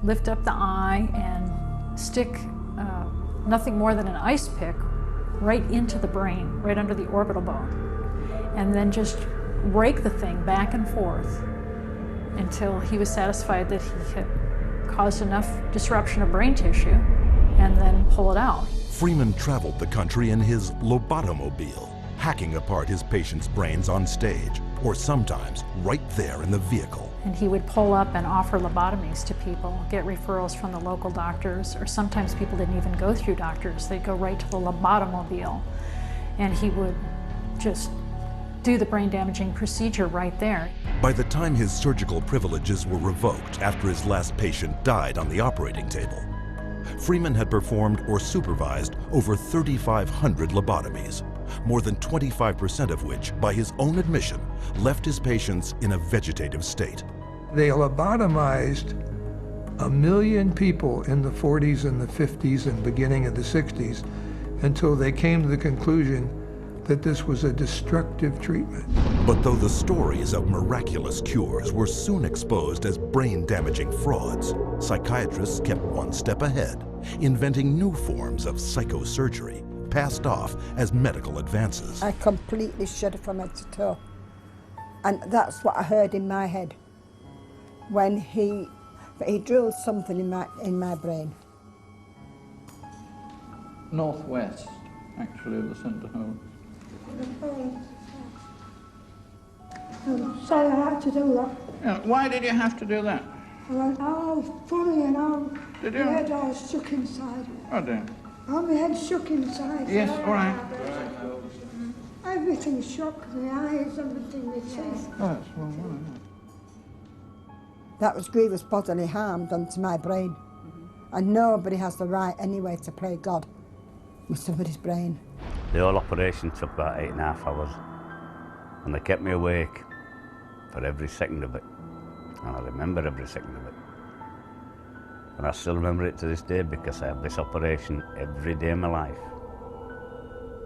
lift up the eye and stick nothing more than an ice pick right into the brain, right under the orbital bone, and then just rake the thing back and forth until he was satisfied that he had caused enough disruption of brain tissue, and then pull it out. Freeman traveled the country in his lobotomobile, hacking apart his patients' brains on stage, or sometimes right there in the vehicle. And he would pull up and offer lobotomies to people, get referrals from the local doctors, or sometimes people didn't even go through doctors. They'd go right to the lobotomobile, and he would just do the brain-damaging procedure right there. By the time his surgical privileges were revoked after his last patient died on the operating table, Freeman had performed or supervised over 3,500 lobotomies, more than 25% of which, by his own admission, left his patients in a vegetative state. They lobotomized 1 million people in the 40s and the 50s and beginning of the 60s until they came to the conclusion that this was a destructive treatment. But though the stories of miraculous cures were soon exposed as brain-damaging frauds, psychiatrists kept one step ahead, inventing new forms of psychosurgery, passed off as medical advances. I completely shuddered from head to toe. And that's what I heard in my head when he drilled something in my brain. Northwest, actually, of the centre hole. Sorry, I had to do that. Yeah, why did you have to do that? I went, oh, funny, and Did my you? head all shook inside. Oh dear. Oh, my head shook inside. Yes, all right. Everything shook, the eyes, everything, the teeth. Oh, that's one. That was grievous bodily harm done to my brain. And nobody has the right anyway to play God with somebody's brain. The whole operation took about 8.5 hours, and they kept me awake for every second of it. And I remember every second of it. And I still remember it to this day because I have this operation every day of my life.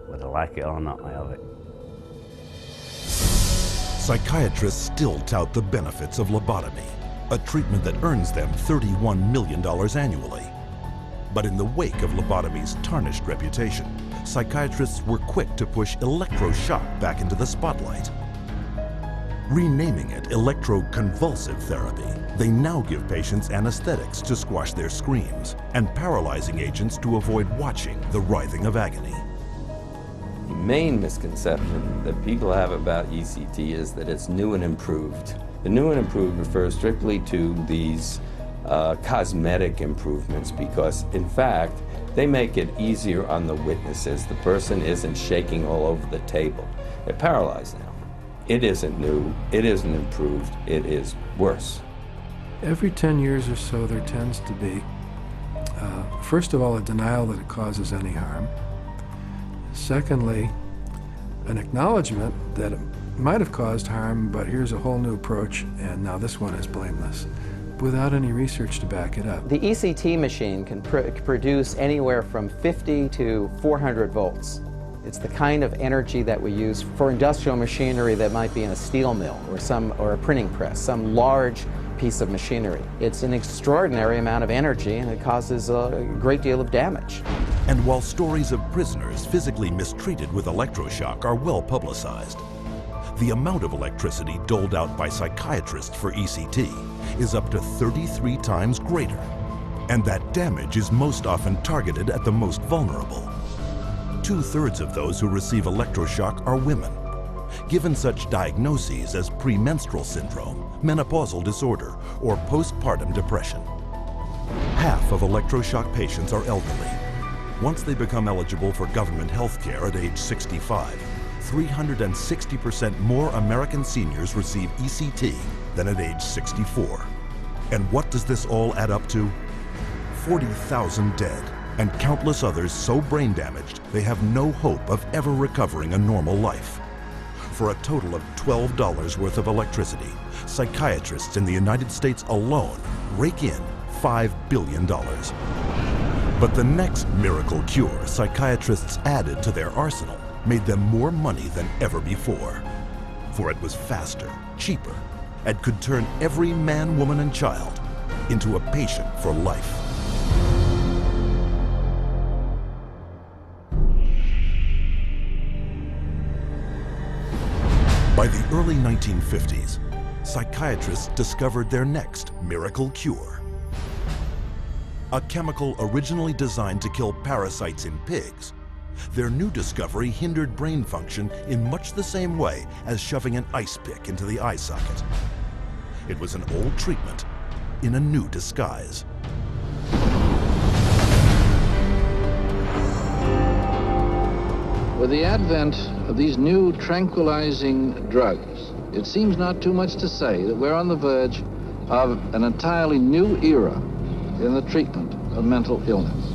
Whether I like it or not, I have it. Psychiatrists still tout the benefits of lobotomy, a treatment that earns them $31 million annually. But in the wake of lobotomy's tarnished reputation, psychiatrists were quick to push electroshock back into the spotlight. Renaming it electroconvulsive therapy, they now give patients anesthetics to squash their screams and paralyzing agents to avoid watching the writhing of agony. The main misconception that people have about ECT is that it's new and improved. The new and improved refers strictly to these cosmetic improvements because, in fact, they make it easier on the witnesses. The person isn't shaking all over the table. They're paralyzed now. It isn't new, it isn't improved, it is worse. Every 10 years or so, there tends to be, first of all, a denial that it causes any harm. Secondly, an acknowledgement that it might have caused harm, but here's a whole new approach, and now this one is blameless, without any research to back it up. The ECT machine can produce anywhere from 50 to 400 volts. It's the kind of energy that we use for industrial machinery that might be in a steel mill or a printing press, some large piece of machinery. It's an extraordinary amount of energy, and it causes a great deal of damage. And while stories of prisoners physically mistreated with electroshock are well publicized, the amount of electricity doled out by psychiatrists for ECT is up to 33 times greater. And that damage is most often targeted at the most vulnerable. 2/3 of those who receive electroshock are women, given such diagnoses as premenstrual syndrome, menopausal disorder, or postpartum depression. Half of electroshock patients are elderly. Once they become eligible for government health care at age 65, 360% more American seniors receive ECT than at age 64. And what does this all add up to? 40,000 dead, and countless others so brain damaged they have no hope of ever recovering a normal life. For a total of $12 worth of electricity, psychiatrists in the United States alone rake in $5 billion. But the next miracle cure psychiatrists added to their arsenal made them more money than ever before. for it was faster, cheaper, and could turn every man, woman, and child into a patient for life. By the early 1950s, psychiatrists discovered their next miracle cure. A chemical originally designed to kill parasites in pigs, their new discovery hindered brain function in much the same way as shoving an ice pick into the eye socket. It was an old treatment in a new disguise. With the advent of these new tranquilizing drugs, it seems not too much to say that we're on the verge of an entirely new era in the treatment of mental illness.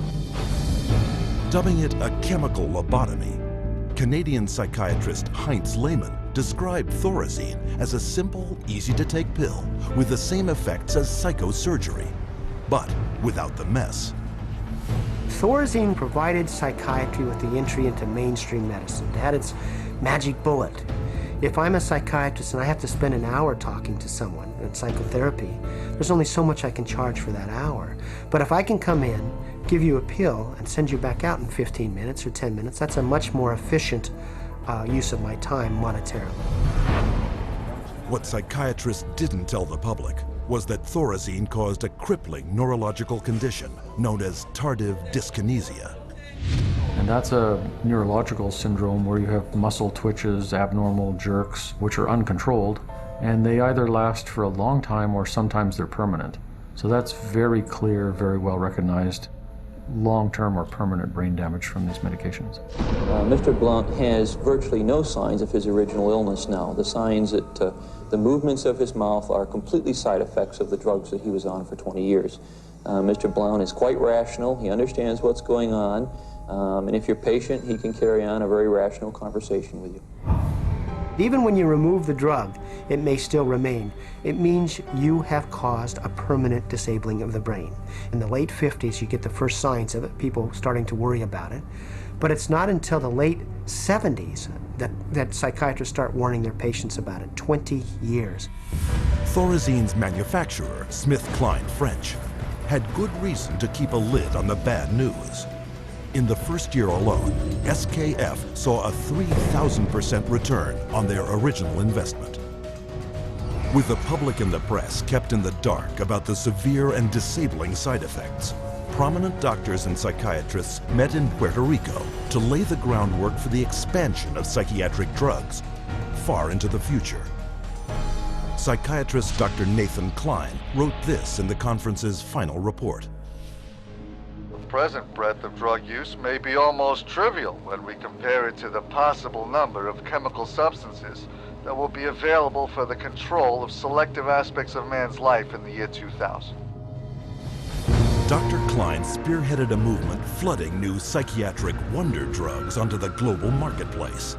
Dubbing it a chemical lobotomy, Canadian psychiatrist Heinz Lehmann described Thorazine as a simple, easy-to-take pill with the same effects as psychosurgery, but without the mess. Thorazine provided psychiatry with the entry into mainstream medicine. It had its magic bullet. If I'm a psychiatrist and I have to spend an hour talking to someone in psychotherapy, there's only so much I can charge for that hour. But if I can come in, give you a pill, and send you back out in 15 minutes or 10 minutes, that's a much more efficient use of my time monetarily. What psychiatrists didn't tell the public was that Thorazine caused a crippling neurological condition known as tardive dyskinesia. And that's a neurological syndrome where you have muscle twitches, abnormal jerks, which are uncontrolled, and they either last for a long time or sometimes they're permanent. So that's very clear, very well recognized, long-term or permanent brain damage from these medications. Mr. Blount has virtually no signs of his original illness now. The signs that the movements of his mouth are completely side effects of the drugs that he was on for 20 years. Mr. Blount is quite rational. He understands what's going on. And if you're patient, he can carry on a very rational conversation with you. Even when you remove the drug, it may still remain. It means you have caused a permanent disabling of the brain. In the late 50s, you get the first signs of it, people starting to worry about it. But it's not until the late 70s that psychiatrists start warning their patients about it, 20 years. Thorazine's manufacturer, SmithKline French, had good reason to keep a lid on the bad news. In the first year alone, SKF saw a 3,000% return on their original investment. With the public and the press kept in the dark about the severe and disabling side effects, prominent doctors and psychiatrists met in Puerto Rico to lay the groundwork for the expansion of psychiatric drugs far into the future. Psychiatrist Dr. Nathan Klein wrote this in the conference's final report. The present breadth of drug use may be almost trivial when we compare it to the possible number of chemical substances that will be available for the control of selective aspects of man's life in the year 2000. Dr. Klein spearheaded a movement flooding new psychiatric wonder drugs onto the global marketplace,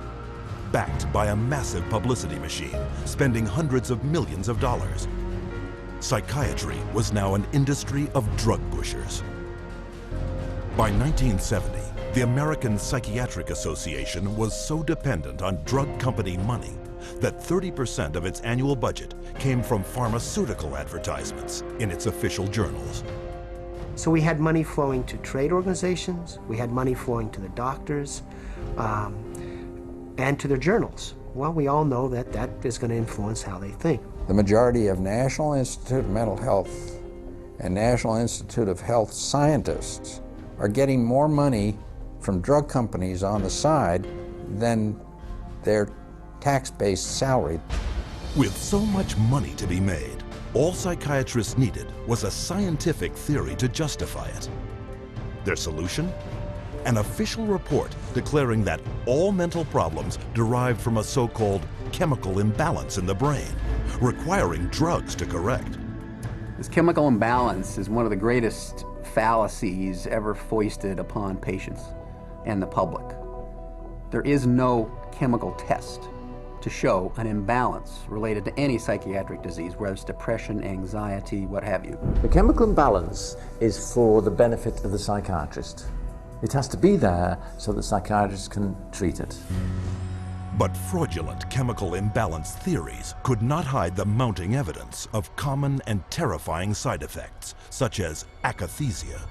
backed by a massive publicity machine, spending hundreds of millions of dollars. Psychiatry was now an industry of drug pushers. By 1970, the American Psychiatric Association was so dependent on drug company money that 30% of its annual budget came from pharmaceutical advertisements in its official journals. So we had money flowing to trade organizations, we had money flowing to the doctors, and to their journals. Well, we all know that that is going to influence how they think. The majority of National Institute of Mental Health and National Institute of Health scientists are getting more money from drug companies on the side than their tax-based salary. With so much money to be made, all psychiatrists needed was a scientific theory to justify it. Their solution? An official report declaring that all mental problems derive from a so-called chemical imbalance in the brain, requiring drugs to correct. This chemical imbalance is one of the greatest fallacies ever foisted upon patients and the public. There is no chemical test to show an imbalance related to any psychiatric disease, whether it's depression, anxiety, what have you. The chemical imbalance is for the benefit of the psychiatrist. It has to be there so that psychiatrists can treat it. But fraudulent chemical imbalance theories could not hide the mounting evidence of common and terrifying side effects, such as akathisia.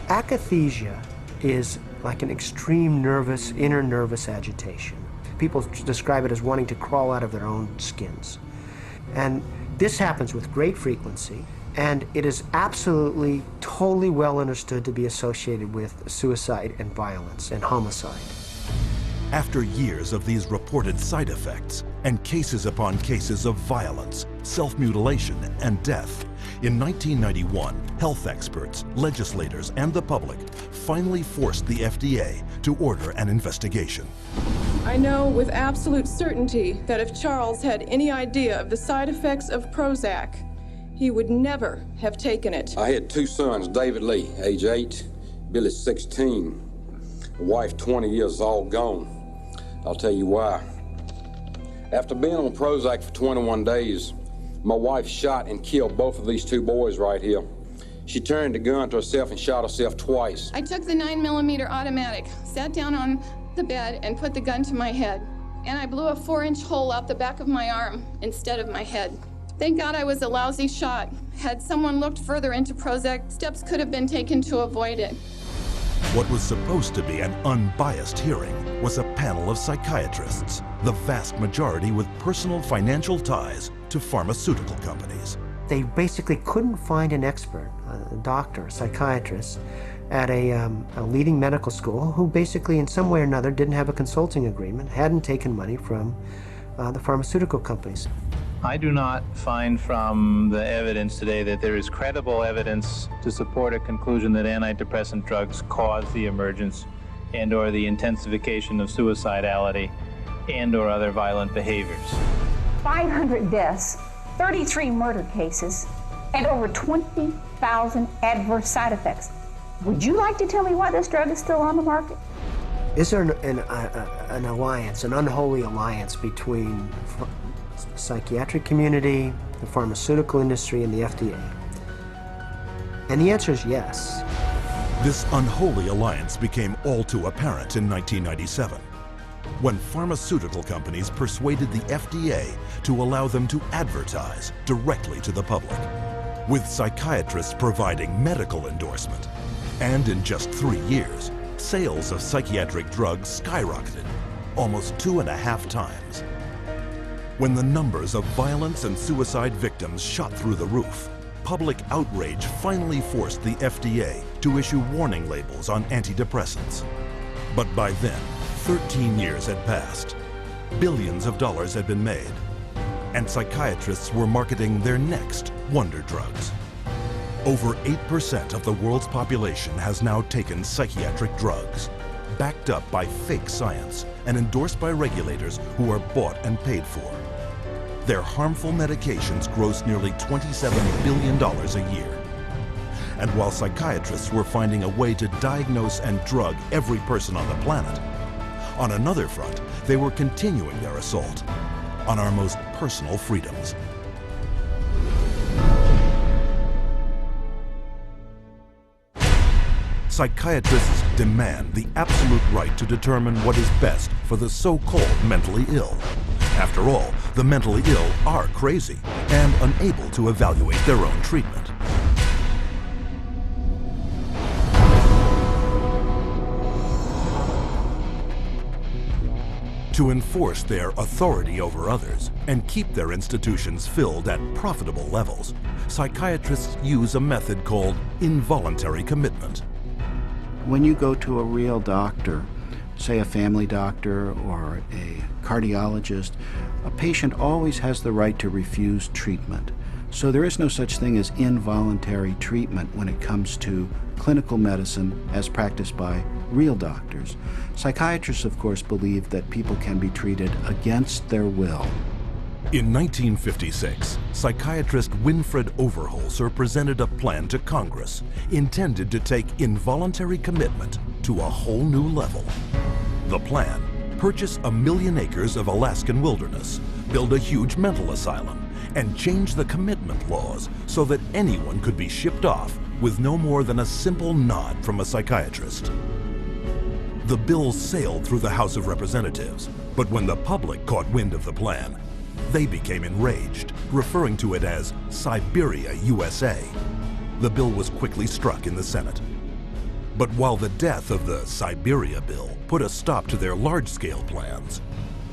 Akathisia is like an extreme inner nervous agitation. People describe it as wanting to crawl out of their own skins. And this happens with great frequency, and it is absolutely, totally well understood to be associated with suicide and violence and homicide. After years of these reported side effects and cases upon cases of violence, self-mutilation, and death, in 1991, health experts, legislators, and the public finally forced the FDA to order an investigation. I know with absolute certainty that if Charles had any idea of the side effects of Prozac, he would never have taken it. I had two sons, David Lee, age 8, Billy 16, a wife 20 years, all gone. I'll tell you why. After being on Prozac for 21 days, my wife shot and killed both of these two boys right here. She turned the gun to herself and shot herself twice. I took the 9mm automatic, sat down on the bed and put the gun to my head. And I blew a 4-inch hole out the back of my arm instead of my head. Thank God I was a lousy shot. Had someone looked further into Prozac, steps could have been taken to avoid it. What was supposed to be an unbiased hearing was a panel of psychiatrists, the vast majority with personal financial ties to pharmaceutical companies. They basically couldn't find an expert, a doctor, a psychiatrist, at a leading medical school who basically in some way or another didn't have a consulting agreement, hadn't taken money from the pharmaceutical companies. I do not find from the evidence today that there is credible evidence to support a conclusion that antidepressant drugs cause the emergence and or the intensification of suicidality and or other violent behaviors. 500 deaths, 33 murder cases, and over 20,000 adverse side effects. Would you like to tell me why this drug is still on the market? Is there an alliance, an unholy alliance between the psychiatric community, the pharmaceutical industry, and the FDA? And the answer is yes. This unholy alliance became all too apparent in 1997, when pharmaceutical companies persuaded the FDA to allow them to advertise directly to the public, with psychiatrists providing medical endorsement. And in just 3 years, sales of psychiatric drugs skyrocketed, almost 2.5 times. When the numbers of violence and suicide victims shot through the roof, public outrage finally forced the FDA to issue warning labels on antidepressants. But by then, 13 years had passed, billions of dollars had been made, and psychiatrists were marketing their next wonder drugs. Over 8% of the world's population has now taken psychiatric drugs, backed up by fake science and endorsed by regulators who are bought and paid for. Their harmful medications gross nearly $27 billion a year. And while psychiatrists were finding a way to diagnose and drug every person on the planet, on another front, they were continuing their assault on our most personal freedoms. Psychiatrists demand the absolute right to determine what is best for the so-called mentally ill. After all, the mentally ill are crazy and unable to evaluate their own treatment. To enforce their authority over others and keep their institutions filled at profitable levels, psychiatrists use a method called involuntary commitment. When you go to a real doctor, say a family doctor or a cardiologist, a patient always has the right to refuse treatment. So there is no such thing as involuntary treatment when it comes to clinical medicine as practiced by real doctors. Psychiatrists, of course, believe that people can be treated against their will. In 1956, psychiatrist Winfred Overholser presented a plan to Congress intended to take involuntary commitment to a whole new level. The plan: purchase 1 million acres of Alaskan wilderness, build a huge mental asylum, and change the commitment laws so that anyone could be shipped off with no more than a simple nod from a psychiatrist. The bill sailed through the House of Representatives, But when the public caught wind of the plan, they became enraged, referring to it as Siberia, USA. The bill was quickly struck in the Senate. But while the death of the Siberia bill put a stop to their large-scale plans,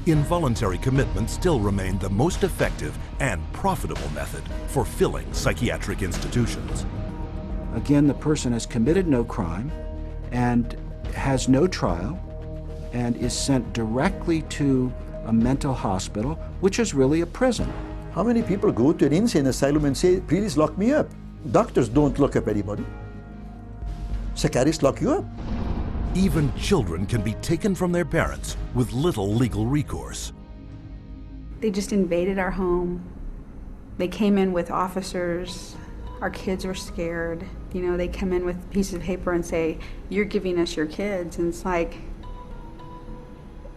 involuntary commitment still remained the most effective and profitable method for filling psychiatric institutions. Again, the person has committed no crime and has no trial and is sent directly to a mental hospital, which is really a prison. How many people go to an insane asylum and say, please lock me up? Doctors don't lock up anybody. Psychiatrists lock you up. Even children can be taken from their parents with little legal recourse. They just invaded our home. They came in with officers. Our kids were scared. You know, they come in with a piece of paper and say, you're giving us your kids. And it's like,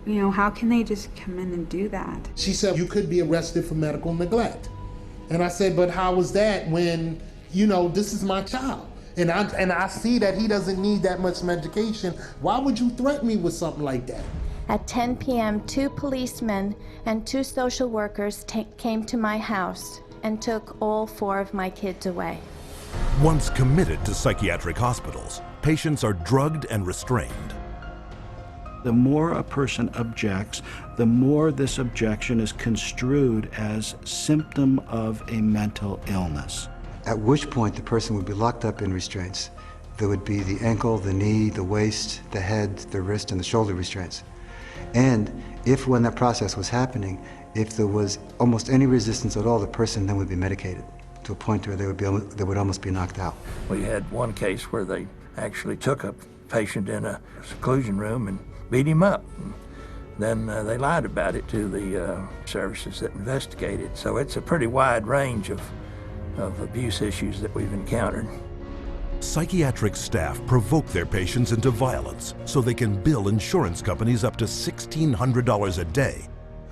you know, how can they just come in and do that? She said, you could be arrested for medical neglect. And I said, but how was that when, you know, this is my child? And I see that he doesn't need that much medication. Why would you threaten me with something like that? At 10 p.m., 2 policemen and 2 social workers came to my house and took all 4 of my kids away. Once committed to psychiatric hospitals, patients are drugged and restrained. The more a person objects, the more this objection is construed as symptom of a mental illness. At which point the person would be locked up in restraints. There would be the ankle, the knee, the waist, the head, the wrist, and the shoulder restraints. And if when that process was happening, if there was almost any resistance at all, the person then would be medicated to a point where they would almost be knocked out. We had one case where they actually took a patient in a seclusion room and beat him up. And then they lied about it to the services that investigated. So it's a pretty wide range of abuse issues that we've encountered. Psychiatric staff provoke their patients into violence so they can bill insurance companies up to $1,600 a day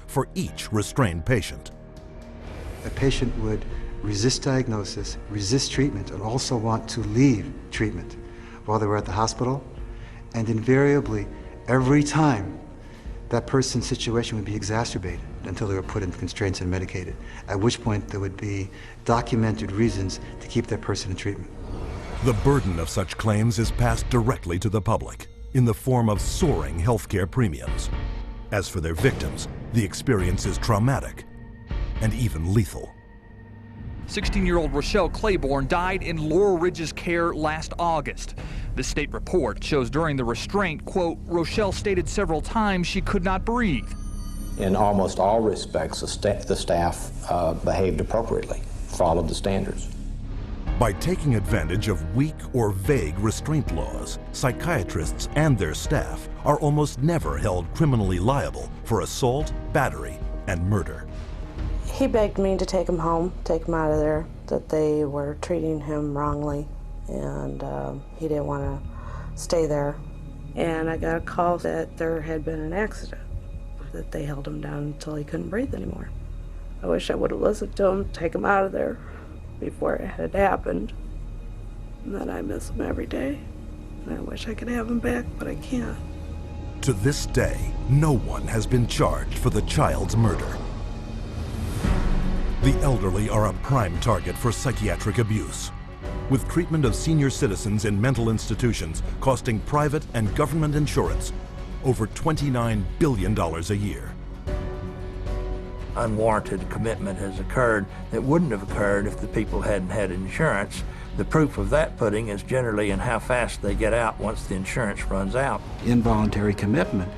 for each restrained patient. A patient would resist diagnosis, resist treatment, and also want to leave treatment while they were at the hospital. And invariably, every time, that person's situation would be exacerbated until they were put in constraints and medicated, at which point there would be documented reasons to keep that person in treatment. The burden of such claims is passed directly to the public in the form of soaring healthcare premiums. As for their victims, the experience is traumatic and even lethal. 16-year-old Rochelle Claiborne died in Laurel Ridge's care last August. The state report shows during the restraint, quote, Rochelle stated several times she could not breathe. In almost all respects, the staff behaved appropriately, followed the standards. By taking advantage of weak or vague restraint laws, psychiatrists and their staff are almost never held criminally liable for assault, battery, and murder. He begged me to take him home, take him out of there, that they were treating him wrongly, and he didn't want to stay there. And I got a call that there had been an accident, that they held him down until he couldn't breathe anymore. I wish I would have listened to him, take him out of there before it had happened. And then I miss him every day. And I wish I could have him back, but I can't. To this day, no one has been charged for the child's murder. The elderly are a prime target for psychiatric abuse, with treatment of senior citizens in mental institutions costing private and government insurance over $29 billion a year. Unwarranted commitment has occurred that wouldn't have occurred if the people hadn't had insurance. The proof of that pudding is generally in how fast they get out once the insurance runs out. Involuntary commitment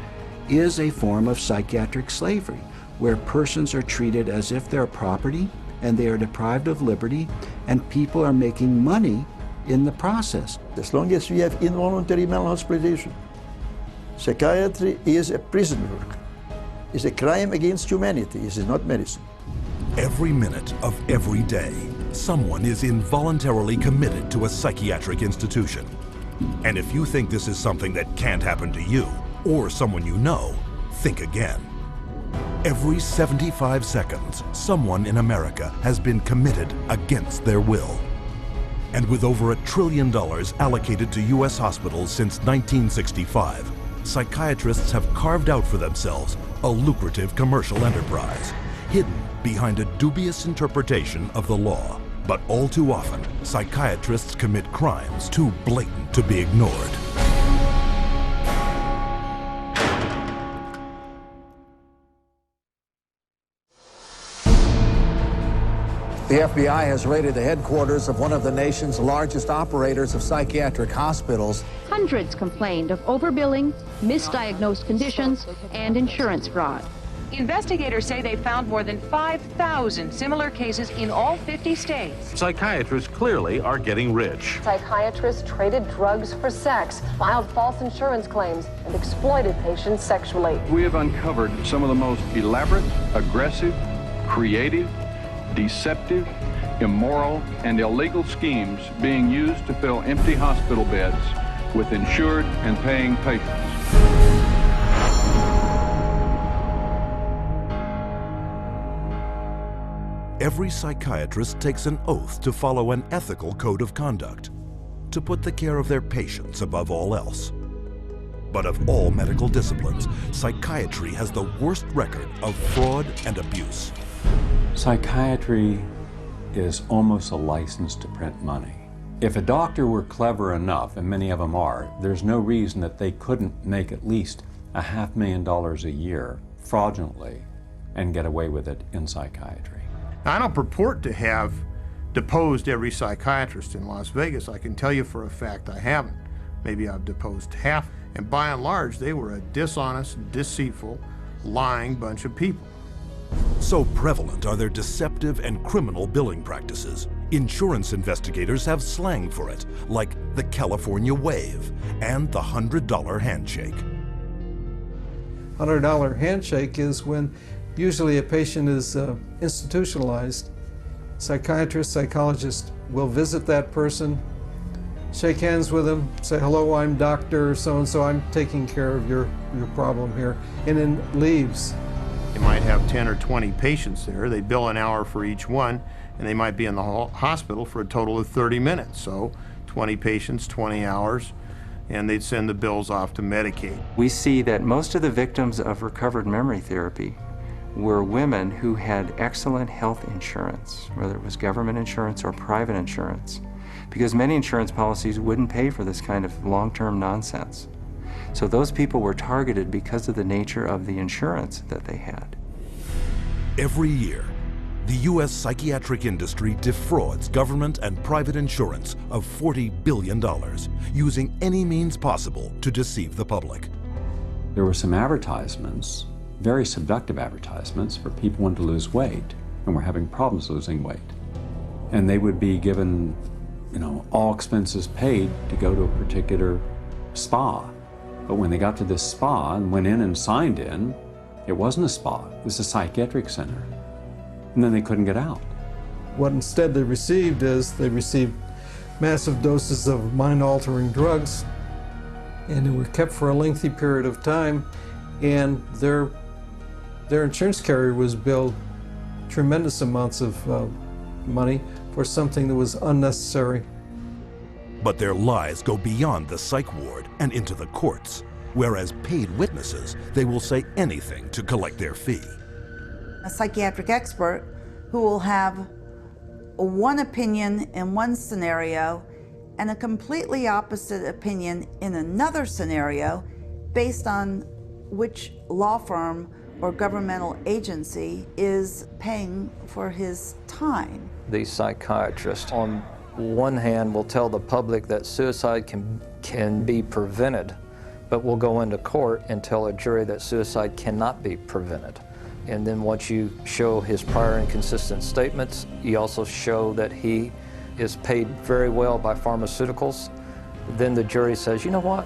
is a form of psychiatric slavery, where persons are treated as if they're property and they are deprived of liberty, and people are making money in the process. As long as we have involuntary mental hospitalization, psychiatry is a prison work. It's a crime against humanity. It is not medicine. Every minute of every day, someone is involuntarily committed to a psychiatric institution. And if you think this is something that can't happen to you or someone you know, think again. Every 75 seconds, someone in America has been committed against their will. And with over $1 trillion allocated to U.S. hospitals since 1965, psychiatrists have carved out for themselves a lucrative commercial enterprise, hidden behind a dubious interpretation of the law. But all too often, psychiatrists commit crimes too blatant to be ignored. The FBI has raided the headquarters of one of the nation's largest operators of psychiatric hospitals. Hundreds complained of overbilling, misdiagnosed conditions, and insurance fraud. Investigators say they found more than 5,000 similar cases in all 50 states. Psychiatrists clearly are getting rich. Psychiatrists traded drugs for sex, filed false insurance claims, and exploited patients sexually. We have uncovered some of the most elaborate, aggressive, creative, deceptive, immoral, and illegal schemes being used to fill empty hospital beds with insured and paying patients. Every psychiatrist takes an oath to follow an ethical code of conduct, to put the care of their patients above all else. But of all medical disciplines, psychiatry has the worst record of fraud and abuse. Psychiatry is almost a license to print money. If a doctor were clever enough, and many of them are, there's no reason that they couldn't make at least $500,000 a year fraudulently and get away with it in psychiatry. I don't purport to have deposed every psychiatrist in Las Vegas. I can tell you for a fact I haven't. Maybe I've deposed half. And by and large, they were a dishonest, deceitful, lying bunch of people. So prevalent are their deceptive and criminal billing practices. Insurance investigators have slang for it, like the California wave and the $100 handshake. $100 handshake is when usually a patient is institutionalized. Psychiatrists, psychologists will visit that person, shake hands with them, say, hello, I'm Dr. so-and-so, I'm taking care of your problem here, and then leaves. They might have 10 or 20 patients there. They bill an hour for each one, and they might be in the hospital for a total of 30 minutes. So 20 patients, 20 hours, and they'd send the bills off to Medicaid. We see that most of the victims of recovered memory therapy were women who had excellent health insurance, whether it was government insurance or private insurance, because many insurance policies wouldn't pay for this kind of long-term nonsense. So those people were targeted because of the nature of the insurance that they had. Every year, the U.S. psychiatric industry defrauds government and private insurance of $40 billion, using any means possible to deceive the public. There were some advertisements, very seductive advertisements for people wanting to lose weight and were having problems losing weight. And they would be given, all expenses paid to go to a particular spa. But when they got to this spa and went in and signed in, it wasn't a spa, it was a psychiatric center. And then they couldn't get out. What instead they received is they received massive doses of mind-altering drugs, and they were kept for a lengthy period of time, and their insurance carrier was billed tremendous amounts of money for something that was unnecessary. But their lies go beyond the psych ward and into the courts, whereas paid witnesses, they will say anything to collect their fee. A psychiatric expert who will have one opinion in one scenario and a completely opposite opinion in another scenario based on which law firm or governmental agency is paying for his time. These psychiatrists, on one hand, will tell the public that suicide can be prevented, but will go into court and tell a jury that suicide cannot be prevented. And then once you show his prior inconsistent statements, you also show that he is paid very well by pharmaceuticals, then the jury says, you know what,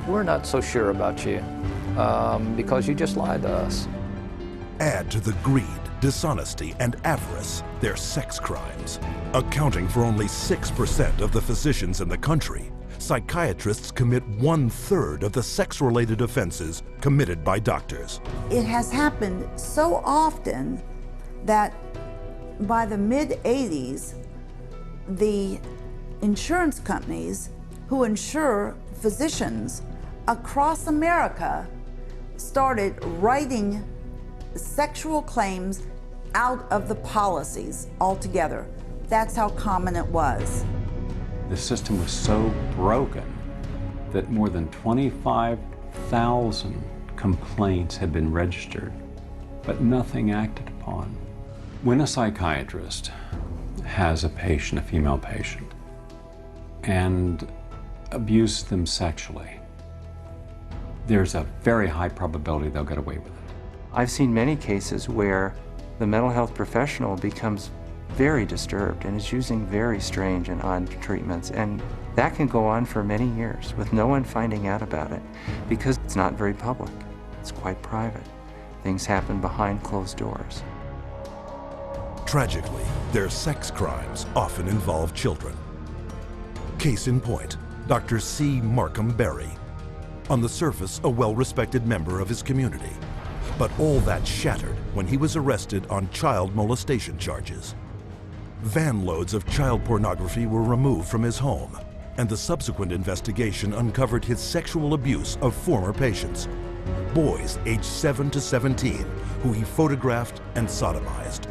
we're not so sure about you because you just lied to us. Add to the greed, dishonesty, and avarice their sex crimes. Accounting for only 6% of the physicians in the country, psychiatrists commit 1/3 of the sex-related offenses committed by doctors. It has happened so often that by the mid-'80s, the insurance companies who insure physicians across America started writing sexual claims out of the policies altogether. That's how common it was. The system was so broken that more than 25,000 complaints had been registered, but nothing acted upon. When a psychiatrist has a patient, a female patient, and abuses them sexually, there's a very high probability they'll get away with it. I've seen many cases where the mental health professional becomes very disturbed and is using very strange and odd treatments, and that can go on for many years with no one finding out about it because it's not very public. It's quite private. Things happen behind closed doors. Tragically, their sex crimes often involve children. Case in point, Dr. C. Markham Berry. On the surface, a well-respected member of his community. But all that shattered when he was arrested on child molestation charges. Van loads of child pornography were removed from his home, and the subsequent investigation uncovered his sexual abuse of former patients, boys aged 7 to 17, who he photographed and sodomized.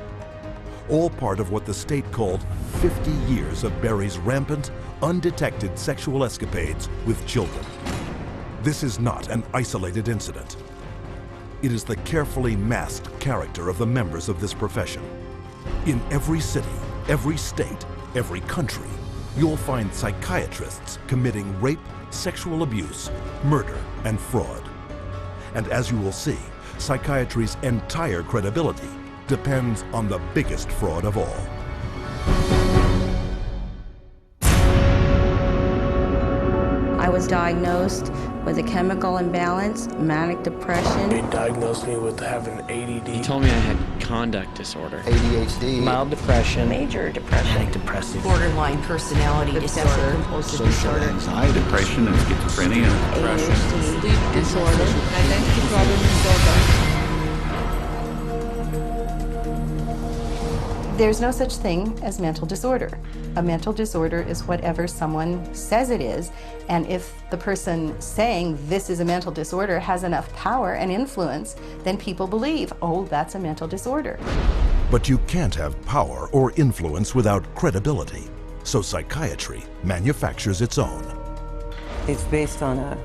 All part of what the state called 50 years of Berry's rampant, undetected sexual escapades with children. This is not an isolated incident. It is the carefully masked character of the members of this profession. In every city, every state, every country, you'll find psychiatrists committing rape, sexual abuse, murder, and fraud. And as you will see, psychiatry's entire credibility depends on the biggest fraud of all. I was diagnosed with a chemical imbalance, manic depression. They diagnosed me with having ADD. He told me I had conduct disorder, ADHD, mild depression, major depression, manic depressive, borderline personality disorder, compulsive disorder, anxiety, depression, and schizophrenia, ADHD, sleep disorder, identity problem disorder. There's no such thing as mental disorder. A mental disorder is whatever someone says it is, and if the person saying this is a mental disorder has enough power and influence, then people believe, oh, that's a mental disorder. But you can't have power or influence without credibility, so psychiatry manufactures its own. It's based on a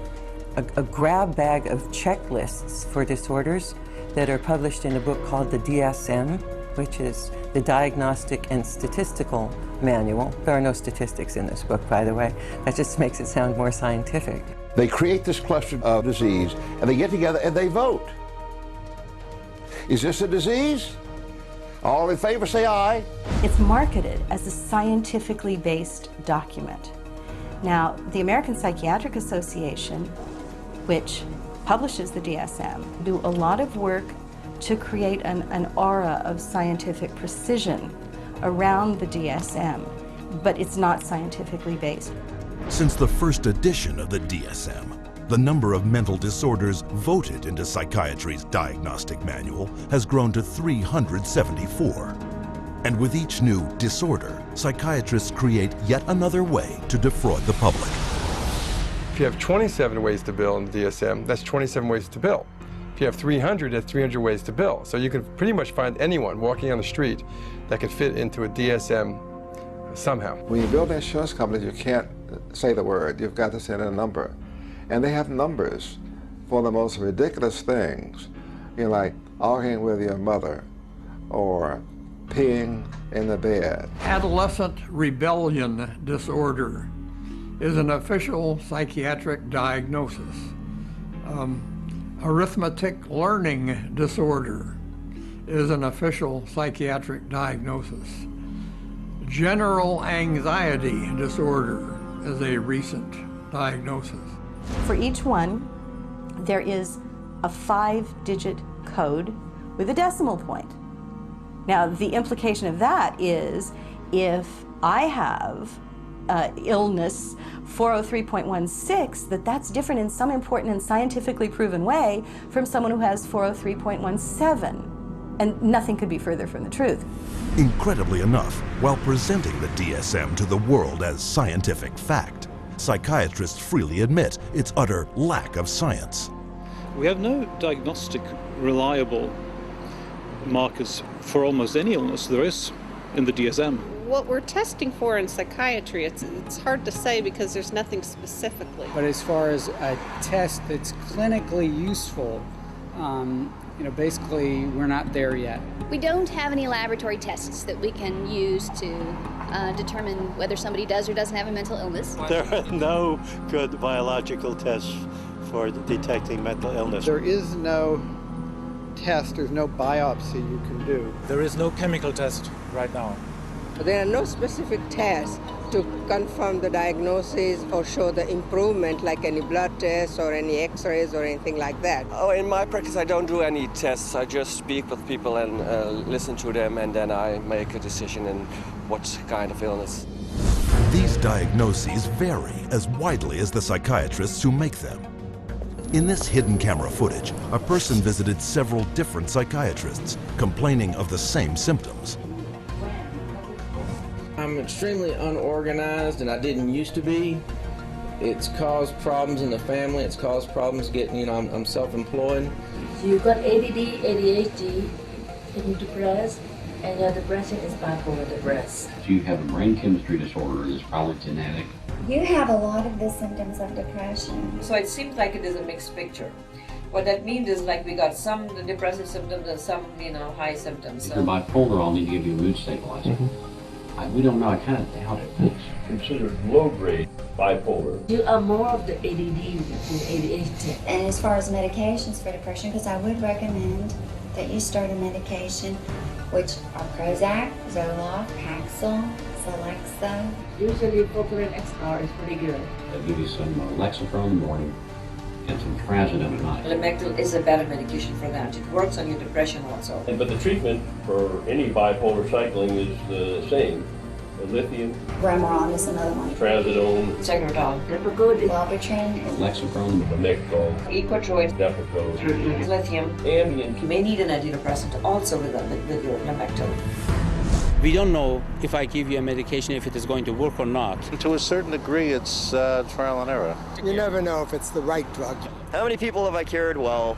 grab bag of checklists for disorders that are published in a book called the DSM, which is the Diagnostic and Statistical Manual. There are no statistics in this book, by the way. That just makes it sound more scientific. They create this cluster of disease, and they get together and they vote. Is this a disease? All in favor, say aye. It's marketed as a scientifically based document. Now, the American Psychiatric Association, which publishes the DSM, do a lot of work to create an aura of scientific precision around the DSM, but it's not scientifically based. Since the first edition of the DSM, the number of mental disorders voted into psychiatry's diagnostic manual has grown to 374. And with each new disorder, psychiatrists create yet another way to defraud the public. If you have 27 ways to bill in the DSM, that's 27 ways to bill. If you have 300, that's 300 ways to bill. So you can pretty much find anyone walking on the street that could fit into a DSM somehow. When you build insurance companies, you can't say the word. You've got to say a number. And they have numbers for the most ridiculous things. You know, like arguing with your mother or peeing in the bed. Adolescent rebellion disorder is an official psychiatric diagnosis. Arithmetic learning disorder is an official psychiatric diagnosis. General anxiety disorder is a recent diagnosis. For each one, there is a 5-digit code with a decimal point. Now, the implication of that is if I have illness 403.16, that's different in some important and scientifically proven way from someone who has 403.17. And nothing could be further from the truth. Incredibly enough, while presenting the DSM to the world as scientific fact, Psychiatrists freely admit its utter lack of science. We have no diagnostic reliable markers for almost any illness there is in the DSM. What we're testing for in psychiatry, it's hard to say because there's nothing specifically. But as far as a test that's clinically useful, basically we're not there yet. We don't have any laboratory tests that we can use to determine whether somebody does or doesn't have a mental illness. There are no good biological tests for detecting mental illness. There is no test, there's no biopsy you can do. There is no chemical test right now. There are no specific tests to confirm the diagnosis or show the improvement, like any blood tests or any x-rays or anything like that. Oh, in my practice, I don't do any tests. I just speak with people and listen to them, and then I make a decision in what kind of illness. These diagnoses vary as widely as the psychiatrists who make them. In this hidden camera footage, a person visited several different psychiatrists, complaining of the same symptoms. I'm extremely unorganized, and I didn't used to be. It's caused problems in the family. It's caused problems getting, I'm self-employed. You've got ADD, ADHD, and you're depressed, and your depression is bipolar depressed. You have a brain chemistry disorder that's probably genetic. You have a lot of the symptoms of depression. So it seems like it is a mixed picture. What that means is like we got some depressive symptoms and some, high symptoms. If you're bipolar, I'll need to give you a mood stabilizer. We don't know, I kind of doubt it. It's considered low-grade bipolar. You are more of the ADD than ADHD. And as far as medications for depression, because I would recommend that you start a medication, which are Prozac, Zoloft, Paxil, Celexa. Usually propylene XR is pretty good. I'll give you some Lexapro in the morning and some Trazodone at night. Lamictal is a better medication for that. It works on your depression also. But the treatment for any bipolar cycling is the same. The lithium, Remeron is another one. Trazodone, Segretol, Lipigood, Wellbutrin, Lexapro, Lamictal, Equitroid, Depakote, lithium, Ambien. You may need an antidepressant also with your Lamictal. We don't know if I give you a medication if it is going to work or not. To a certain degree, it's trial and error. You never know if it's the right drug. How many people have I cured? Well,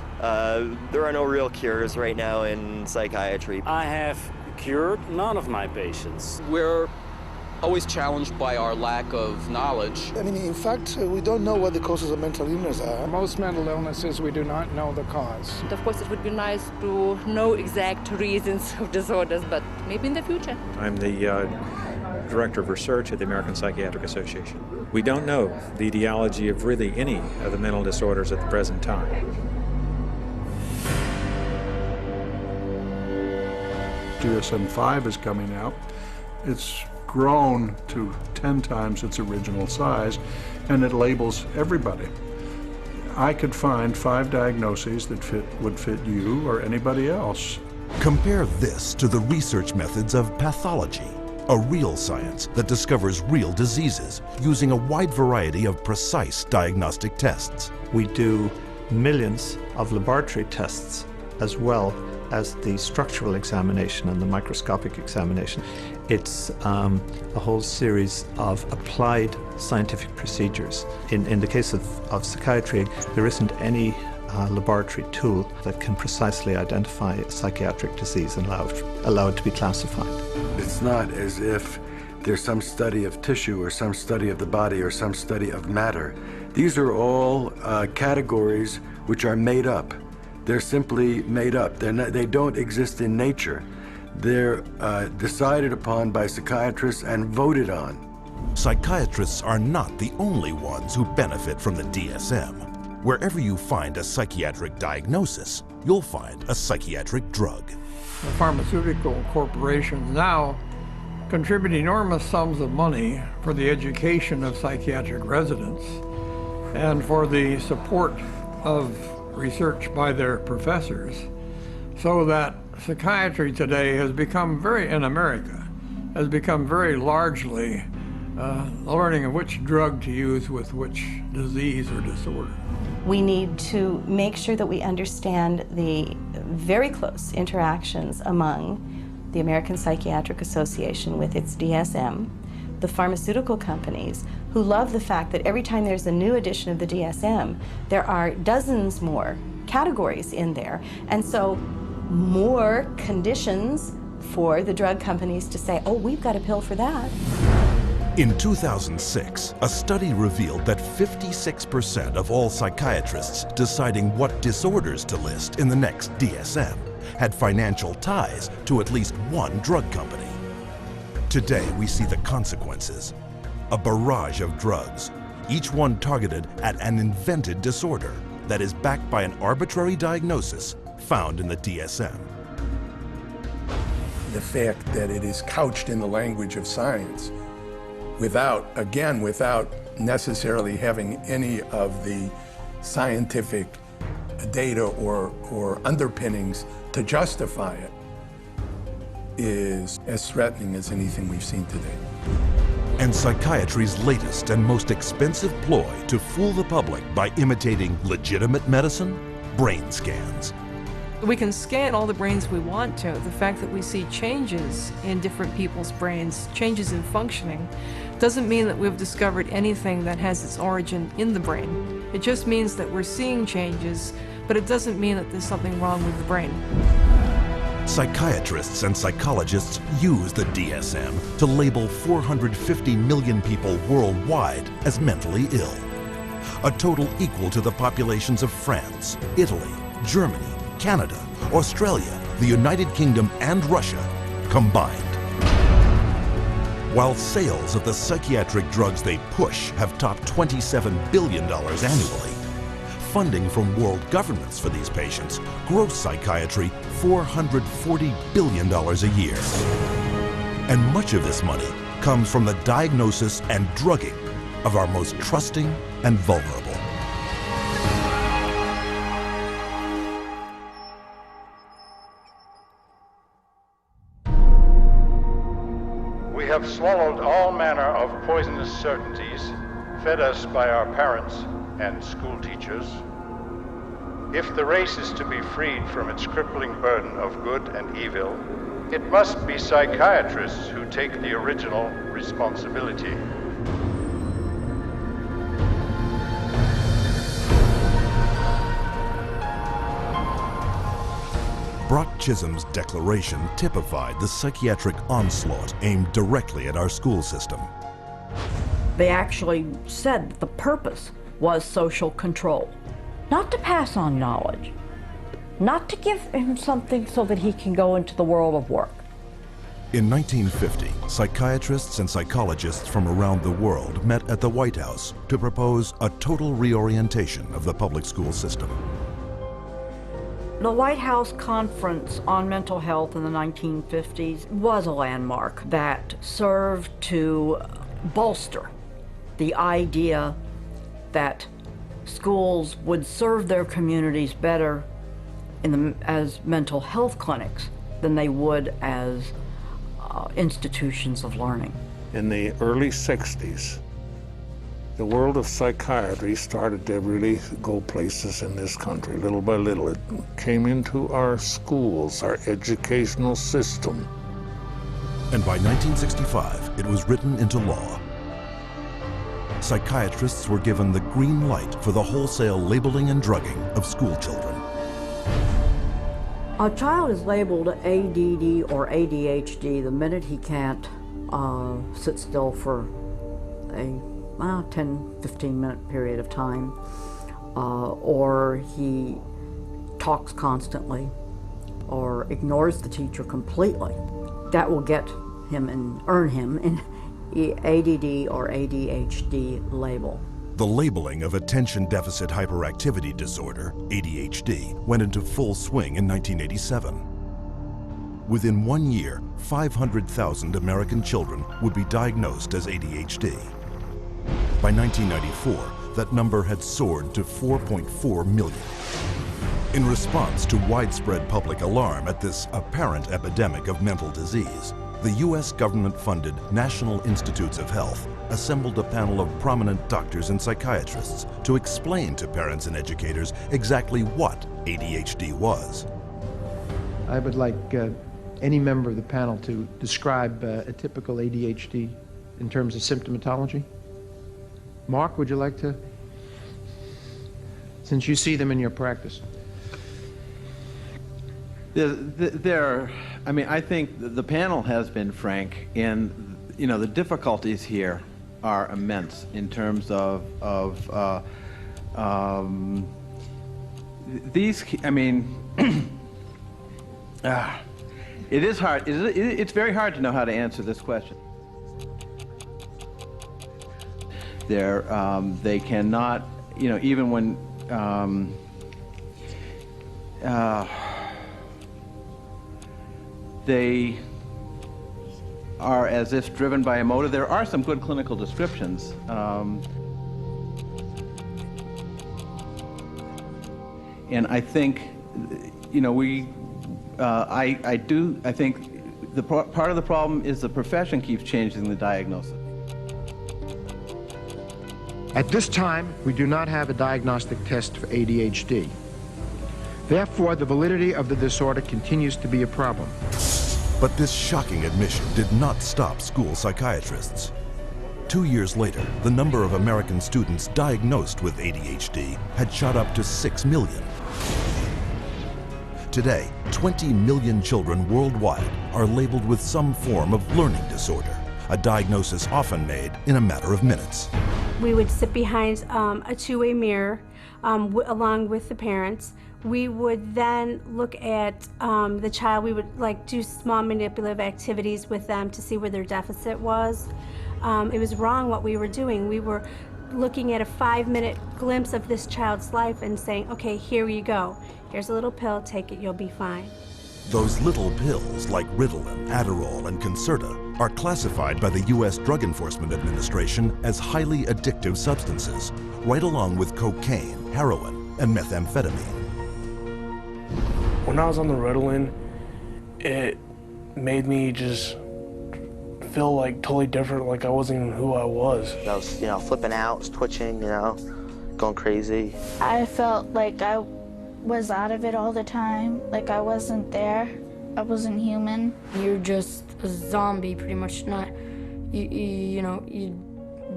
there are no real cures right now in psychiatry. I have cured none of my patients. We're always challenged by our lack of knowledge. In fact, we don't know what the causes of mental illness are. Most mental illnesses, we do not know the cause. Of course, it would be nice to know exact reasons of disorders, but maybe in the future. I'm the Director of Research at the American Psychiatric Association. We don't know the etiology of really any of the mental disorders at the present time. DSM-5 is coming out. It's grown to 10 times its original size, and it labels everybody. I could find 5 diagnoses that would fit you or anybody else. Compare this to the research methods of pathology, a real science that discovers real diseases using a wide variety of precise diagnostic tests. We do millions of laboratory tests as well as the structural examination and the microscopic examination. It's a whole series of applied scientific procedures. In the case of psychiatry, there isn't any laboratory tool that can precisely identify a psychiatric disease and allow it to be classified. It's not as if there's some study of tissue or some study of the body or some study of matter. These are all categories which are made up. They're simply made up. They don't exist in nature. They're decided upon by psychiatrists and voted on. Psychiatrists are not the only ones who benefit from the DSM. Wherever you find a psychiatric diagnosis, you'll find a psychiatric drug. The pharmaceutical corporations now contribute enormous sums of money for the education of psychiatric residents and for the support of research by their professors, so that psychiatry today has become in America, has become very largely learning of which drug to use with which disease or disorder. We need to make sure that we understand the very close interactions among the American Psychiatric Association with its DSM, the pharmaceutical companies, who love the fact that every time there's a new edition of the DSM, there are dozens more categories in there, and so more conditions for the drug companies to say, oh, we've got a pill for that. In 2006, a study revealed that 56% of all psychiatrists deciding what disorders to list in the next DSM had financial ties to at least one drug company. Today, we see the consequences. A barrage of drugs, each one targeted at an invented disorder that is backed by an arbitrary diagnosis found in the DSM. The fact that it is couched in the language of science without necessarily having any of the scientific data or underpinnings to justify it is as threatening as anything we've seen today. And psychiatry's latest and most expensive ploy to fool the public by imitating legitimate medicine? Brain scans. We can scan all the brains we want to. The fact that we see changes in different people's brains, changes in functioning, doesn't mean that we've discovered anything that has its origin in the brain. It just means that we're seeing changes, but it doesn't mean that there's something wrong with the brain. Psychiatrists and psychologists use the DSM to label 450 million people worldwide as mentally ill, a total equal to the populations of France, Italy, Germany, Canada, Australia, the United Kingdom, and Russia combined. While sales of the psychiatric drugs they push have topped $27 billion annually, funding from world governments for these patients gross psychiatry $440 billion a year. And much of this money comes from the diagnosis and drugging of our most trusting and vulnerable. We have swallowed all manner of poisonous certainties fed us by our parents and school teachers. If the race is to be freed from its crippling burden of good and evil, it must be psychiatrists who take the original responsibility. Brock Chisholm's declaration typified the psychiatric onslaught aimed directly at our school system. They actually said that the purpose was social control, not to pass on knowledge, not to give him something so that he can go into the world of work. In 1950, psychiatrists and psychologists from around the world met at the White House to propose a total reorientation of the public school system. The White House Conference on Mental Health in the 1950s was a landmark that served to bolster the idea that schools would serve their communities better as mental health clinics than they would as institutions of learning. In the early 60s, the world of psychiatry started to really go places in this country. Little by little, it came into our schools, our educational system. And by 1965, it was written into law. Psychiatrists were given the green light for the wholesale labeling and drugging of school children. A child is labeled ADD or ADHD the minute he can't sit still for a 10-15 minute period of time, or he talks constantly or ignores the teacher completely. That will get him and earn him an ADD or ADHD label. The labeling of attention deficit hyperactivity disorder, ADHD, went into full swing in 1987. Within 1 year, 500,000 American children would be diagnosed as ADHD. By 1994, that number had soared to 4.4 million. In response to widespread public alarm at this apparent epidemic of mental disease, the U.S. government-funded National Institutes of Health assembled a panel of prominent doctors and psychiatrists to explain to parents and educators exactly what ADHD was. I would like any member of the panel to describe a typical ADHD in terms of symptomatology? Mark, would you like to, since you see them in your practice? I mean, I think the panel has been frank, and you know, the difficulties here are immense in terms of these. I mean, it is hard. It's very hard to know how to answer this question. They cannot, you know, even when they are as if driven by a motive. There are some good clinical descriptions. And I think, you know, I think the part of the problem is the profession keeps changing the diagnosis. At this time, we do not have a diagnostic test for ADHD. Therefore, the validity of the disorder continues to be a problem. But this shocking admission did not stop school psychiatrists. 2 years later, the number of American students diagnosed with ADHD had shot up to 6 million. Today, 20 million children worldwide are labeled with some form of learning disorder, a diagnosis often made in a matter of minutes. We would sit behind a two-way mirror along with the parents. We would then look at the child. We would do small manipulative activities with them to see where their deficit was. It was wrong what we were doing. We were looking at a 5-minute glimpse of this child's life and saying, okay, here you go. Here's a little pill, take it, you'll be fine. Those little pills like Ritalin, Adderall, and Concerta are classified by the U.S. Drug Enforcement Administration as highly addictive substances, right along with cocaine, heroin, and methamphetamine. When I was on the Ritalin, it made me just feel like totally different, like I wasn't even who I was. I was, flipping out, was twitching, going crazy. I felt like I was out of it all the time, like I wasn't there. I wasn't human. You're just a zombie, pretty much. You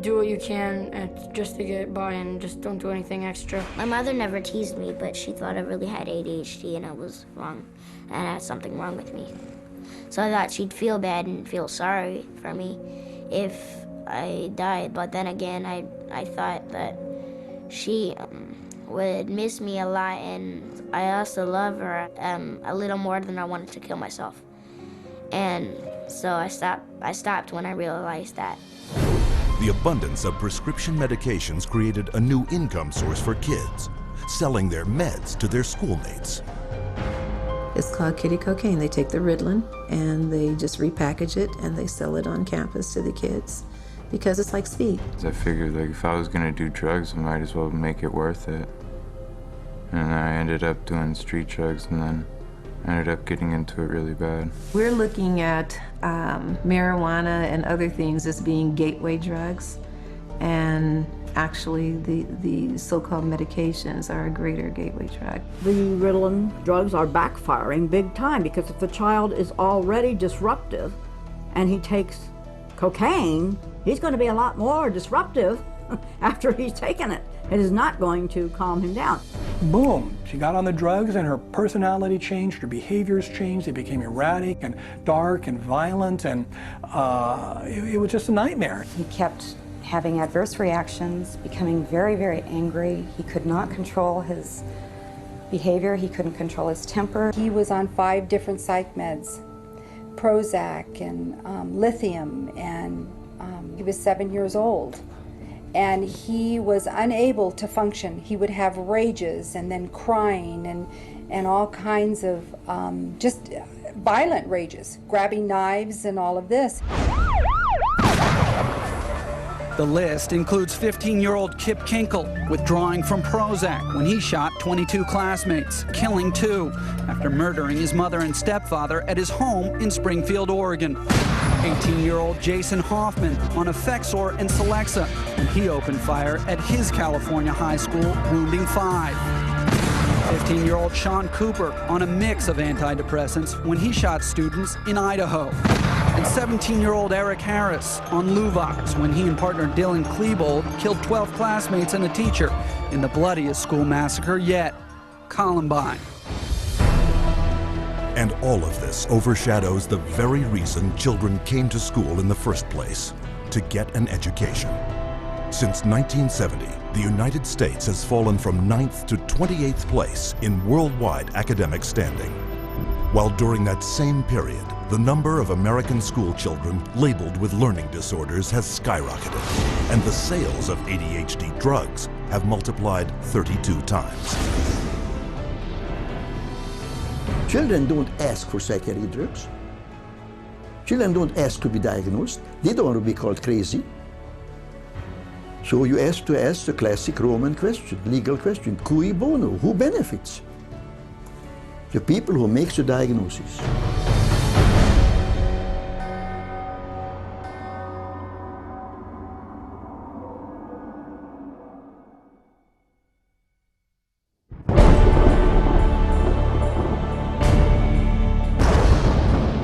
do what you can just to get by and just don't do anything extra. My mother never teased me, but she thought I really had ADHD and I was wrong, and I had something wrong with me. So I thought she'd feel bad and feel sorry for me if I died, but then again, I thought that she would miss me a lot, and I also love her a little more than I wanted to kill myself. And so I stopped when I realized that. The abundance of prescription medications created a new income source for kids, selling their meds to their schoolmates. It's called kitty cocaine. They take the Ritalin and they just repackage it and they sell it on campus to the kids because it's like speed. I figured if I was gonna do drugs, I might as well make it worth it. And I ended up doing street drugs, and then I ended up getting into it really bad. We're looking at marijuana and other things as being gateway drugs, and actually the so-called medications are a greater gateway drug. The Ritalin drugs are backfiring big time because if the child is already disruptive and he takes cocaine, he's going to be a lot more disruptive after he's taken it. It is not going to calm him down. Boom, she got on the drugs and her personality changed, her behaviors changed, they became erratic and dark and violent, and it was just a nightmare. He kept having adverse reactions, becoming very, very angry. He could not control his behavior, he couldn't control his temper. He was on 5 different psych meds, Prozac and lithium, and he was 7 years old. And he was unable to function. He would have rages and then crying and all kinds of just violent rages, grabbing knives and all of this. The list includes 15-year-old Kip Kinkle withdrawing from Prozac when he shot 22 classmates, killing 2 after murdering his mother and stepfather at his home in Springfield, Oregon. 18-year-old Jason Hoffman on Effexor and Celexa when he opened fire at his California high school, wounding 5. 15-year-old Sean Cooper on a mix of antidepressants when he shot students in Idaho. And 17-year-old Eric Harris on Luvox when he and partner Dylan Klebold killed 12 classmates and a teacher in the bloodiest school massacre yet, Columbine. And all of this overshadows the very reason children came to school in the first place, to get an education. Since 1970, the United States has fallen from 9th to 28th place in worldwide academic standing. While during that same period, the number of American school children labeled with learning disorders has skyrocketed, and the sales of ADHD drugs have multiplied 32 times. Children don't ask for psychiatric drugs. Children don't ask to be diagnosed. They don't want to be called crazy. So you ask the classic Roman question, legal question, cui bono, who benefits? The people who make the diagnosis.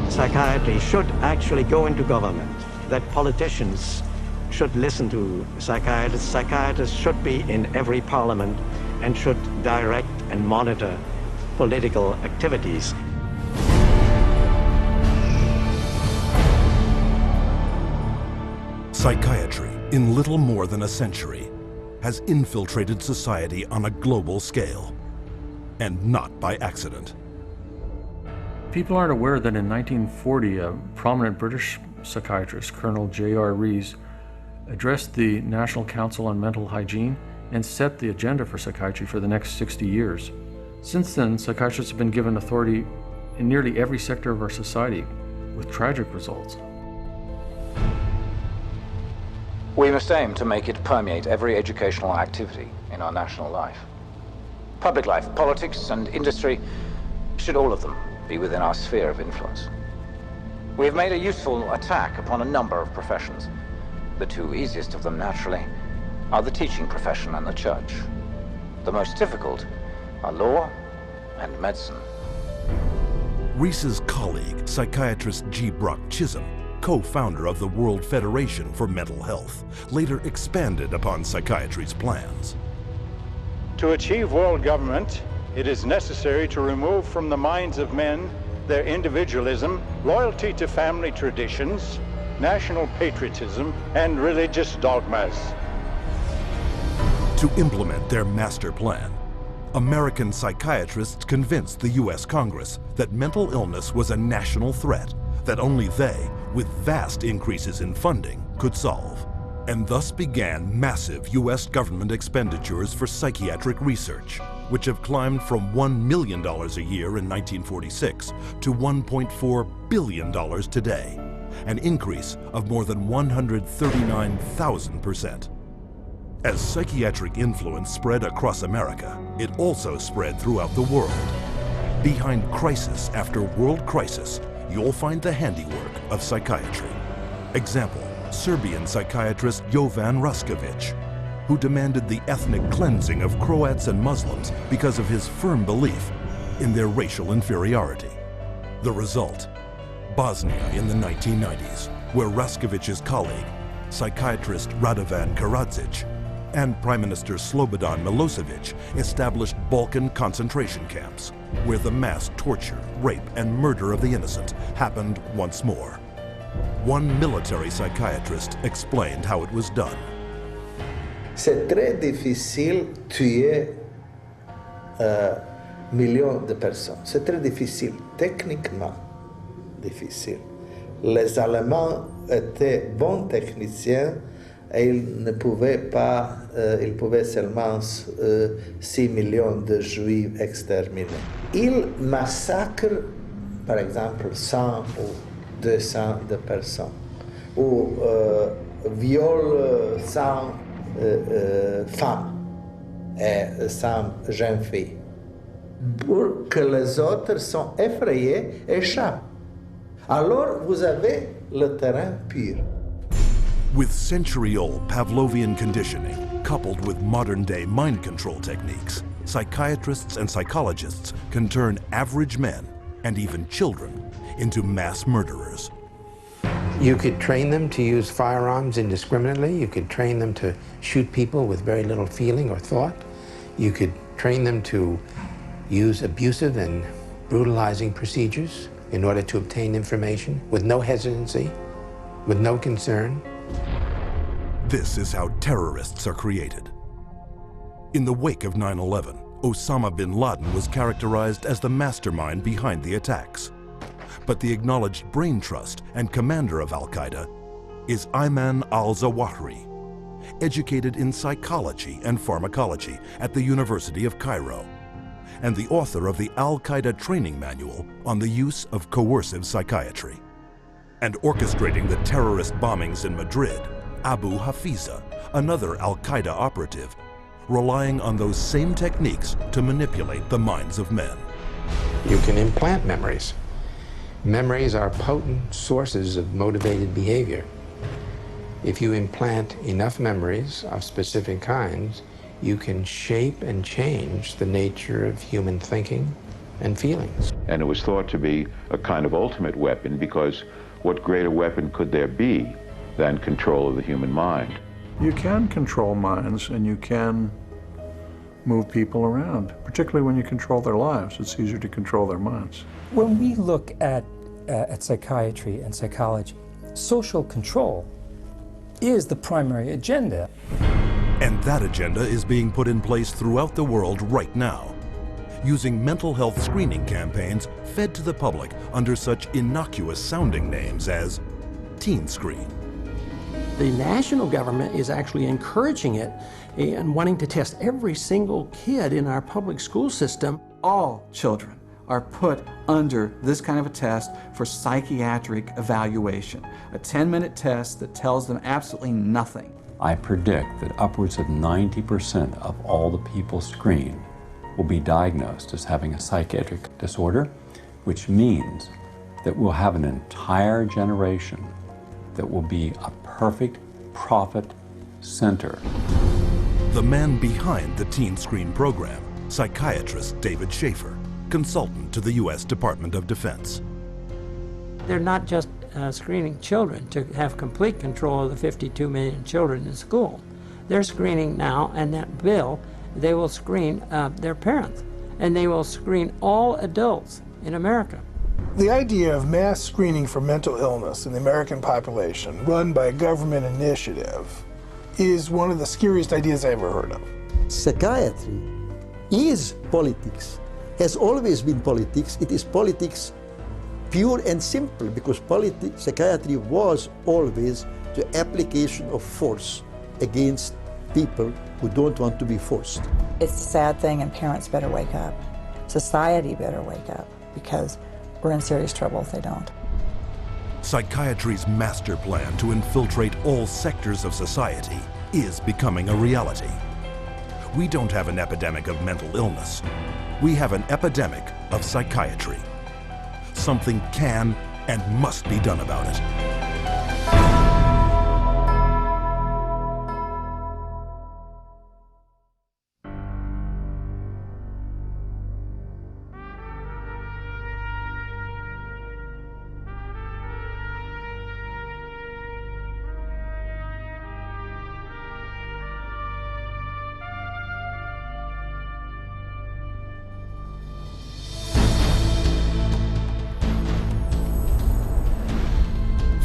Psychiatry should actually go into government, that politicians should listen to psychiatrists. Psychiatrists should be in every parliament and should direct and monitor political activities. Psychiatry, in little more than a century, has infiltrated society on a global scale, and not by accident. People aren't aware that in 1940, a prominent British psychiatrist, Colonel J.R. Rees, addressed the National Council on Mental Hygiene and set the agenda for psychiatry for the next 60 years. Since then, psychiatrists have been given authority in nearly every sector of our society, with tragic results. We must aim to make it permeate every educational activity in our national life. Public life, politics, and industry should all of them be within our sphere of influence. We have made a useful attack upon a number of professions. The two easiest of them, naturally, are the teaching profession and the church. The most difficult are law and medicine. Rees's colleague, psychiatrist G. Brock Chisholm, co-founder of the World Federation for Mental Health, later expanded upon psychiatry's plans. To achieve world government, it is necessary to remove from the minds of men their individualism, loyalty to family traditions, national patriotism, and religious dogmas. To implement their master plan, American psychiatrists convinced the U.S. Congress that mental illness was a national threat that only they, with vast increases in funding, could solve. And thus began massive U.S. government expenditures for psychiatric research, which have climbed from $1 million a year in 1946 to $1.4 billion today, an increase of more than 139,000%. As psychiatric influence spread across America, it also spread throughout the world. Behind crisis after world crisis, you'll find the handiwork of psychiatry. Example, Serbian psychiatrist Jovan Raskovic, who demanded the ethnic cleansing of Croats and Muslims because of his firm belief in their racial inferiority. The result, Bosnia in the 1990s, where Raskovic's colleague, psychiatrist Radovan Karadzic, and Prime Minister Slobodan Milosevic established Balkan concentration camps, where the mass torture, rape, and murder of the innocent happened once more. One military psychiatrist explained how it was done. C'est très difficile tuer millions de personnes. C'est très difficile, techniquement difficile. Les Allemands étaient bons techniciens et ils ne pouvaient pas, ils pouvaient seulement 6 millions de Juifs exterminés. Ils massacrent, par exemple, 100 ou 200 de personnes, ou violent 100 femmes et 100 jeunes filles, pour que les autres sont effrayés et échappent. Alors vous avez le terrain pur. With century-old Pavlovian conditioning, coupled with modern-day mind control techniques, psychiatrists and psychologists can turn average men, and even children, into mass murderers. You could train them to use firearms indiscriminately. You could train them to shoot people with very little feeling or thought. You could train them to use abusive and brutalizing procedures in order to obtain information with no hesitancy, with no concern. This is how terrorists are created. In the wake of 9/11, Osama bin Laden was characterized as the mastermind behind the attacks. But the acknowledged brain trust and commander of Al-Qaeda is Ayman al-Zawahiri, educated in psychology and pharmacology at the University of Cairo, and the author of the Al-Qaeda training manual on the use of coercive psychiatry. And orchestrating the terrorist bombings in Madrid, Abu Hafiza, another Al-Qaeda operative, relying on those same techniques to manipulate the minds of men. You can implant memories. Memories are potent sources of motivated behavior. If you implant enough memories of specific kinds, you can shape and change the nature of human thinking and feelings. And it was thought to be a kind of ultimate weapon, because what greater weapon could there be than control of the human mind? You can control minds, and you can move people around, particularly when you control their lives. It's easier to control their minds. When we look at psychiatry and psychology, social control is the primary agenda. And that agenda is being put in place throughout the world right now, using mental health screening campaigns fed to the public under such innocuous sounding names as Teen Screen. The national government is actually encouraging it and wanting to test every single kid in our public school system. All children are put under this kind of a test for psychiatric evaluation, a 10-minute test that tells them absolutely nothing. I predict that upwards of 90% of all the people screened will be diagnosed as having a psychiatric disorder, which means that we'll have an entire generation that will be a perfect profit center. The man behind the Teen Screen program, psychiatrist David Schaefer, consultant to the U.S. Department of Defense. They're not just screening children to have complete control of the 52 million children in school. They're screening now, and that bill, they will screen their parents, and they will screen all adults in America. The idea of mass screening for mental illness in the American population, run by a government initiative, is one of the scariest ideas I ever heard of. Psychiatry is politics, has always been politics. It is politics pure and simple, because psychiatry was always the application of force against people who don't want to be forced. It's a sad thing, and parents better wake up. Society better wake up, because we're in serious trouble if they don't. Psychiatry's master plan to infiltrate all sectors of society is becoming a reality. We don't have an epidemic of mental illness. We have an epidemic of psychiatry. Something can and must be done about it.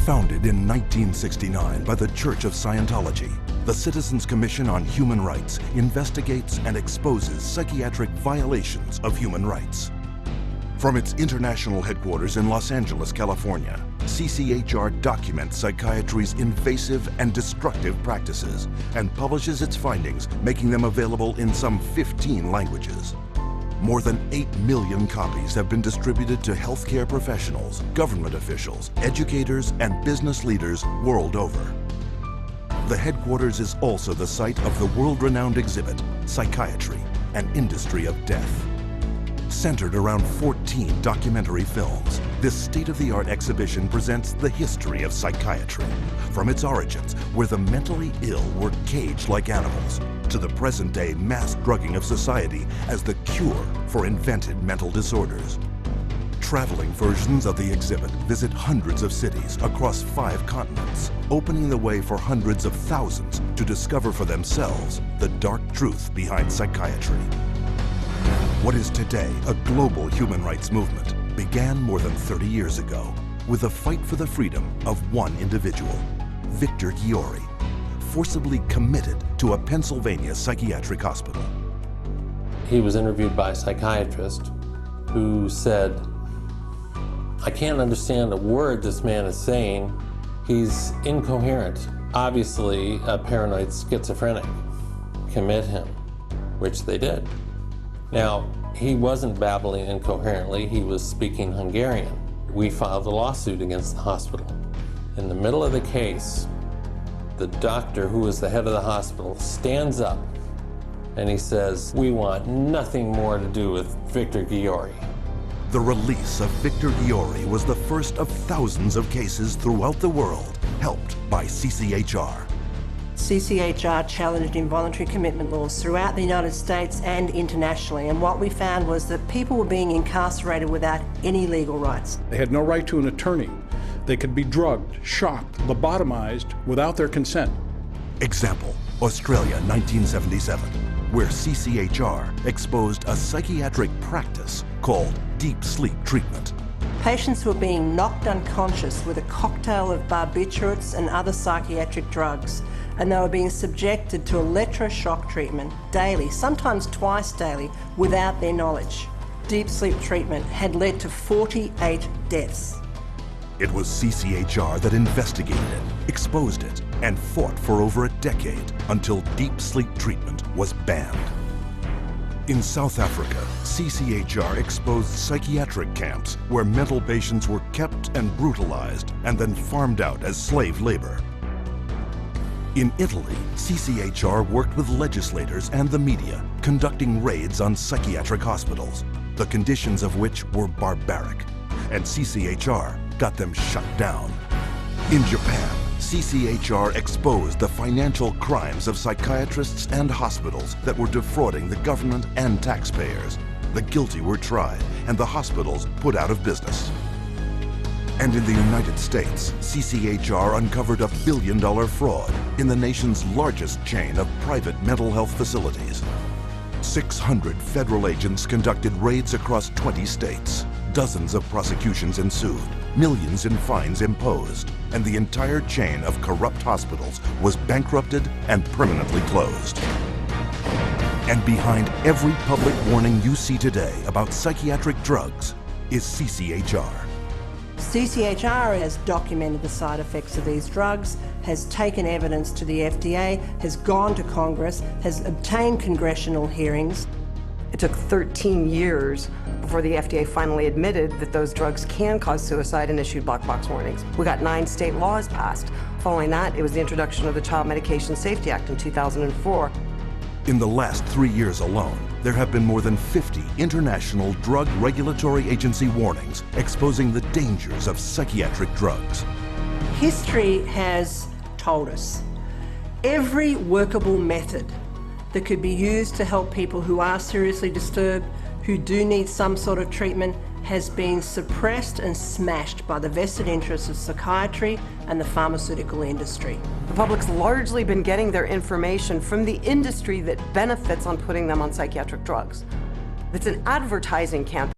Founded in 1969 by the Church of Scientology, the Citizens Commission on Human Rights investigates and exposes psychiatric violations of human rights. From its international headquarters in Los Angeles, California, CCHR documents psychiatry's invasive and destructive practices and publishes its findings, making them available in some 15 languages. More than 8 million copies have been distributed to healthcare professionals, government officials, educators, and business leaders world over. The headquarters is also the site of the world-renowned exhibit, Psychiatry, an Industry of Death. Centered around 14 documentary films, this state-of-the-art exhibition presents the history of psychiatry, from its origins, where the mentally ill were caged like animals, to the present-day mass drugging of society as the cure for invented mental disorders. Traveling versions of the exhibit visit hundreds of cities across 5 continents, opening the way for hundreds of thousands to discover for themselves the dark truth behind psychiatry. What is today a global human rights movement began more than 30 years ago with a fight for the freedom of one individual, Victor Giori, forcibly committed to a Pennsylvania psychiatric hospital. He was interviewed by a psychiatrist who said, "I can't understand a word this man is saying. He's incoherent. Obviously a paranoid schizophrenic. Commit him," which they did. Now, he wasn't babbling incoherently, he was speaking Hungarian. We filed a lawsuit against the hospital. In the middle of the case, the doctor who was the head of the hospital stands up and he says, "We want nothing more to do with Victor Giori." The release of Victor Giori was the first of thousands of cases throughout the world, helped by CCHR. CCHR challenged involuntary commitment laws throughout the United States and internationally, and what we found was that people were being incarcerated without any legal rights. They had no right to an attorney. They could be drugged, shocked, lobotomized without their consent. Example, Australia, 1977, where CCHR exposed a psychiatric practice called deep sleep treatment. Patients were being knocked unconscious with a cocktail of barbiturates and other psychiatric drugs, and they were being subjected to electroshock treatment daily, sometimes twice daily, without their knowledge. Deep sleep treatment had led to 48 deaths. It was CCHR that investigated it, exposed it, and fought for over a decade until deep sleep treatment was banned. In South Africa, CCHR exposed psychiatric camps where mental patients were kept and brutalized and then farmed out as slave labor. In Italy, CCHR worked with legislators and the media, conducting raids on psychiatric hospitals, the conditions of which were barbaric, and CCHR got them shut down. In Japan, CCHR exposed the financial crimes of psychiatrists and hospitals that were defrauding the government and taxpayers. The guilty were tried and the hospitals put out of business. And in the United States, CCHR uncovered a billion-dollar fraud in the nation's largest chain of private mental health facilities. 600 federal agents conducted raids across 20 states. Dozens of prosecutions ensued, millions in fines imposed, and the entire chain of corrupt hospitals was bankrupted and permanently closed. And behind every public warning you see today about psychiatric drugs is CCHR. CCHR has documented the side effects of these drugs, has taken evidence to the FDA, has gone to Congress, has obtained congressional hearings. It took 13 years before the FDA finally admitted that those drugs can cause suicide and issued black box warnings. We got 9 state laws passed. Following that, it was the introduction of the Child Medication Safety Act in 2004. In the last 3 years alone, there have been more than 50 international drug regulatory agency warnings exposing the dangers of psychiatric drugs. History has told us every workable method that could be used to help people who are seriously disturbed, who do need some sort of treatment, has been suppressed and smashed by the vested interests of psychiatry and the pharmaceutical industry. The public's largely been getting their information from the industry that benefits on putting them on psychiatric drugs. It's an advertising campaign.